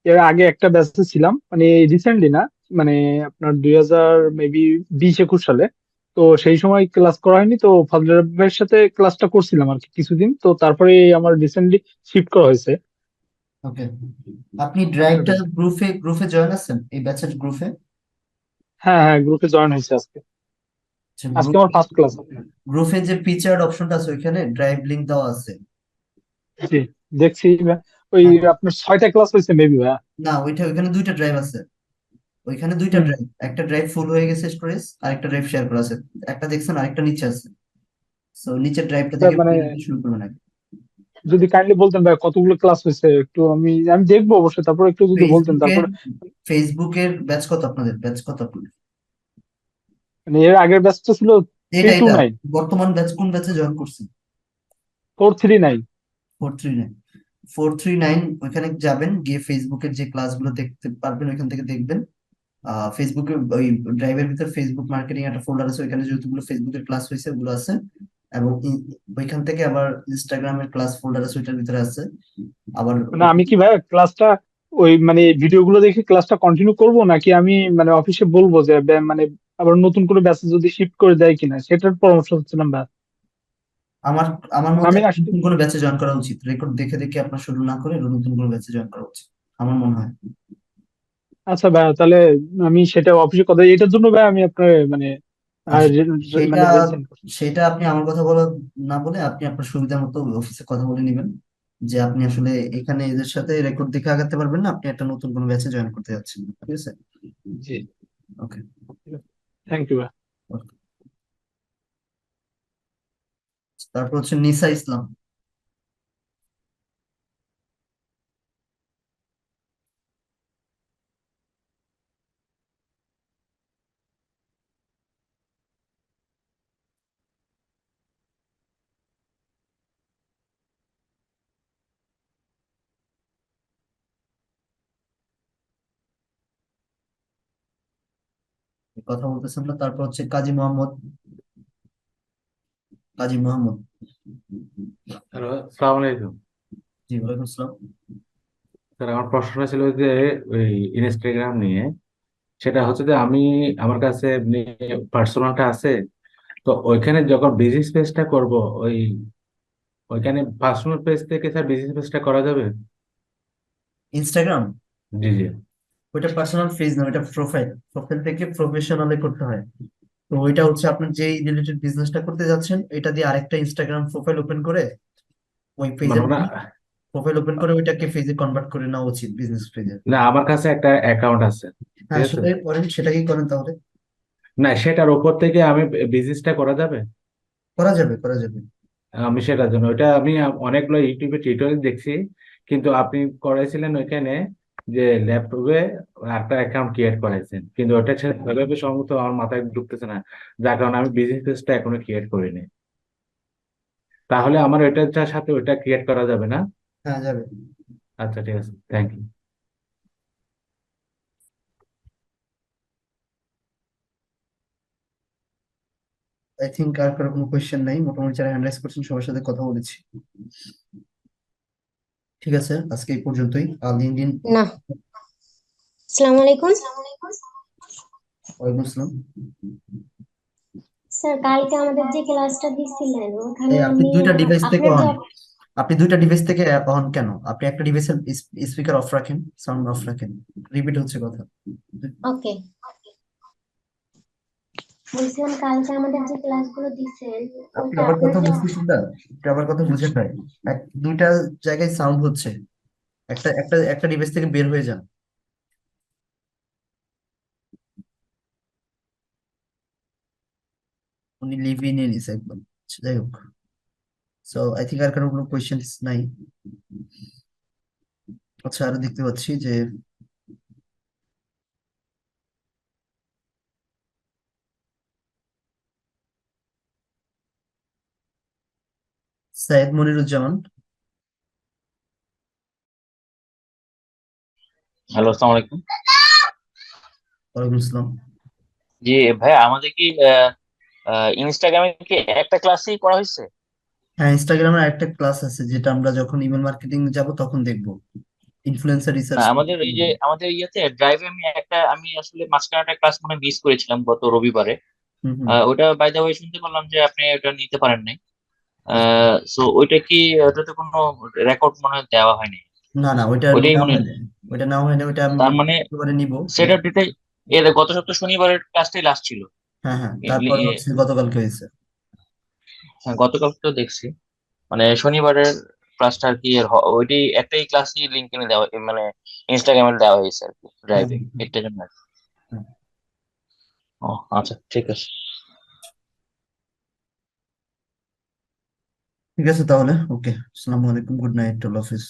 এর আগে একটা ব্যাচে ছিলাম, মানে রিসেন্টলি না, মানে আপনার 2020-21 সালে। তো সেই সময় ক্লাস করা হয়নি, তো ফজলের ভাইয়ের সাথে ক্লাসটা করছিলাম আর কি কিছুদিন, তো তারপরে আমার রিসেন্টলি শিফট করা হয়েছে। ওকে, আপনি ড্রাইভটা গ্রুপে গ্রুপে জয়েন আছেন, এই ব্যাচের গ্রুপে? হ্যাঁ হ্যাঁ, গ্রুপে জয়েন হয়েছে আজকে। আচ্ছা, আজকে আমার ফার্স্ট ক্লাস আপনার। গ্রুপে যে ফিচার্ড অপশনটা আছে ওইখানে ড্রাইভ লিংক দেওয়া আছে। জি, দেখছি ওই হ্যাঁ, আপনার 6টা ক্লাস হয়েছে মেবি ভাইয়া। না ওইটা, ওইখানে দুইটা ড্রাইভ আছে। ওইখানে দুইটা হুম। ড্রাইভ, একটা ড্রাইভ ফুল হয়ে গেছে স্টোরেজ, আর একটা ড্রাইভ শেয়ার করা আছে। একটা দেখছেন, আরেকটা নিচে আছে। সো নিচের ড্রাইভটা আচ্ছা, থেকে মানে শুরু করবেন আগে। যদি কাইন্ডলি বলতেন ভাই কতগুলো ক্লাস হয়েছে, একটু আমি আমি দেখবো অবশ্যই, তারপর একটু যদি বলতেন ফেসবুকের তারপর। ফেসবুকের ব্যাচ কত আপনাদের? ব্যাচ কত আপনাদের? মানে এর আগের ব্যাচটা ছিল থ্রি এটা টু এটা নাইন বর্তমান ব্যাচ কোন ব্যাচে জয়েন করছেন? 439। 439। 439, ওইখানে যাবেন, গিয়ে ফেসবুকের যে ক্লাসগুলো দেখতে পারবেন ওইখান থেকে দেখবেন। ফেসবুকে ওই ড্রাইভের ভিতর ফেসবুক মার্কেটিং একটা ফোল্ডার আছে, ওইখানে যতগুলো ফেসবুকের ক্লাস হয়েছে ওগুলো আছে। এবং ওইখান থেকে আবার ইনস্টাগ্রামের ক্লাস ফোল্ডার আছে, ওইটার ভিতরে আছে। আবার মানে আমি কি ভাই ক্লাসটা ওই মানে ভিডিওগুলো দেখে ক্লাসটা কন্টিনিউ করব, নাকি আমি মানে অফিসে বলবো যে মানে আবার নতুন করে ব্যাচে যদি শিফট করে দেয় কিনা, সেটার পরামর্শ হচ্ছিলাম ভাই। আমার আমার মানে মতে আমি আপনার আসলে নতুন কোনো ব্যাচে জয়েন করা উচিত, রেকর্ড দেখে দেখে আপনার শুরু না করে নতুন কোনো ব্যাচে জয়েন করা উচিত আমার মনে হয়। আচ্ছা ভাই, তাহলে আমি সেটা অফিসে কথা এটার জন্য ভাই আমি আপনার মানে আর সেটা মানে রেজিস্ট্রেশন করছি। সেটা আপনি আমার কথা বলা না বলে আপনি আপনার সুবিধা মতো অফিসে কথা বলে নেবেন, যে আপনি আসলে এখানে এদের সাথে রেকর্ড দেখে আগাতে পারবেন না, আপনি একটা নতুন কোনো ব্যাচে জয়েন করতে যাচ্ছেন, ঠিক আছে? জি, ওকে। থ্যাংক ইউ ভাই। তারপর হচ্ছে নিসা ইসলাম। কথা বলতেছেন না। তারপর হচ্ছে কাজী মোহাম্মদ। কাজী মোহাম্মদ। হ্যালো, আসসালামু আলাইকুম। জি, ওয়ালাইকুম আসসালাম। স্যার, আমার প্রশ্নটা ছিল যে ওই ইনস্টাগ্রাম নিয়ে। সেটা হচ্ছে যে আমি আমার কাছে পার্সোনালটা আছে, তো ওইখানে যখন বিজনেস পেজটা করব, ওই ওইখানে পার্সোনাল পেজ থেকে স্যার বিজনেস পেজটা করা যাবে? ইনস্টাগ্রাম? জি জি। ওইটা পার্সোনাল পেজ না, ওইটা প্রোফাইল। প্রোফাইল থেকে প্রফেশনালে করতে হয়। তো ওইটা হচ্ছে আপনার যেই রিলেটেড বিজনেসটা করতে যাচ্ছেন এটা দিয়ে আরেকটা ইনস্টাগ্রাম প্রোফাইল ওপেন করে ওই মানে পেজের ওনা প্রোফাইল ওপেন করে ওইটাকে পেজে কনভার্ট করে নেওয়া উচিত, বিজনেস পেজে। না, আমার কাছে একটা অ্যাকাউন্ট আছে, ঠিক হ্যাঁ, আছে। সেটাই করেন, সেটাকেই করেন তাহলে। না, সেটার উপর থেকে আমি বিজনেসটা করা যাবে? করা যাবে, করা যাবে। আমি সেটার জন্য ওইটা আমি অনেকগুলো ইউটিউবে টিউটোরিয়াল দেখছি, কিন্তু আপনি করেছিলেন ওইখানে যে ল্যাপটপে একটা অ্যাকাউন্ট ক্রিয়েট করাইছেন, কিন্তু ওটা সেভাবে সম্ভবত আমার মাথায় ঢুকতেছে না, যার কারণে আমি বিজনেস পেজটা এখনো ক্রিয়েট করিনি। তাহলে আমার ওইটার সাথে ওইটা ক্রিয়েট করা যাবে না? হ্যাঁ, যাবে। আচ্ছা, ঠিক আছে, থ্যাংক ইউ। আই থিঙ্ক আর কারো কোনো কোয়েশ্চেন নাই, মোটামুটি যারা হ্যান্ড রাইজ করছেন সবার সাথে কথা বলেছি। ঠিক আছে, আজকে এই পর্যন্তই। লিঙ্কডইন। না, আসসালামু আলাইকুম ওয়ালাইকুম আসসালাম। স্যার। কালকে আমাদের যে ক্লাসটা দিছিলেন ওখানে এই আপনি আমি দুইটা ডিভাইস থেকে আপনার যে অন, আপনি দুইটা ডিভাইস থেকে অন কেন? আপনি একটা ডিভাইসের স্পিকার অফ রাখেন, সাউন্ড অফ রাখেন। রিপিট হচ্ছে কথা। ওকে বলছিলাম, কালকে আমাদের যে ক্লাসগুলো দিছেন আপনি ওইটা আমার আপনার কথা যে বুঝতেছেন না? আপনি আমার কথা বুঝেন নাই? দুইটা জায়গায় সাউন্ড হচ্ছে। একটা একটা একটা ডিভাইস থেকে বের হয়ে যান। উনি লিভ ইন এ নিছে একদম। আচ্ছা, যাই হোক। সো আই থিঙ্ক আর কারো কোনো কোয়েশ্চেন্স নাই। আচ্ছা, আরো দেখতে পাচ্ছি যে সাইদ মনিরুজ্জামান। হ্যালো, আসসালামু আলাইকুম। ওয়ালাইকুম আসসালাম। জি ভাই, আমাদের কি ইনস্টাগ্রামে কি একটা ক্লাসই করা হয়েছে? হ্যাঁ, ইনস্টাগ্রামের একটা ক্লাস আছে যেটা আমরা যখন ইমেল মার্কেটিং যাব তখন দেখবো, ইনফ্লুয়েন্সার না, রিসার্চ। আমাদের এই যে আমাদের ইয়েতে ড্রাইভে আমি আসলে মাঝখানে একটা ক্লাস মনে মিস করেছিলাম গত রবিবারে। হুম হুম। ওটা বাই দ্য ওয়ে শুনতে পারলাম যে আপনি ওটা নিতে পারেন নাই। আচ্ছা। সো ওইটা কি, ওটাতে কোনো রেকর্ড মনে হয় দেওয়া হয়নি? না না, ওইটা ওইটাই নেওয়া মনে হয় হয়। না। ওইটা নেওয়া হয় না, ওইটা আমি তার মানে একেবারে নিব। সেটা ডেটে এর গত সপ্তাহ শনিবারের ক্লাসটাই লাস্ট ছিল। হ্যাঁ হ্যাঁ, এ- তারপরে এ- হচ্ছে গতকালকে হয়েছে। হ্যাঁ, গতকাল তো দেখছি। মানে শনিবারের ক্লাসটা আর কি ওইটাই একটাই ক্লাসই লিঙ্ক এনে দেওয়া, মানে ইনস্টাগ্রামে দেওয়া হয়েছে আর কি হ্যাঁ ড্রাইভে, হ্যাঁ, হ্যাঁ, এটার জন্য আর কি। হ্যাঁ। ও আচ্ছা, ঠিক আছে। ঠিক আছে তাহলে, ওকে। আসসালামু আলাইকুম, গুড নাইট, আল্লাহ হাফিজ।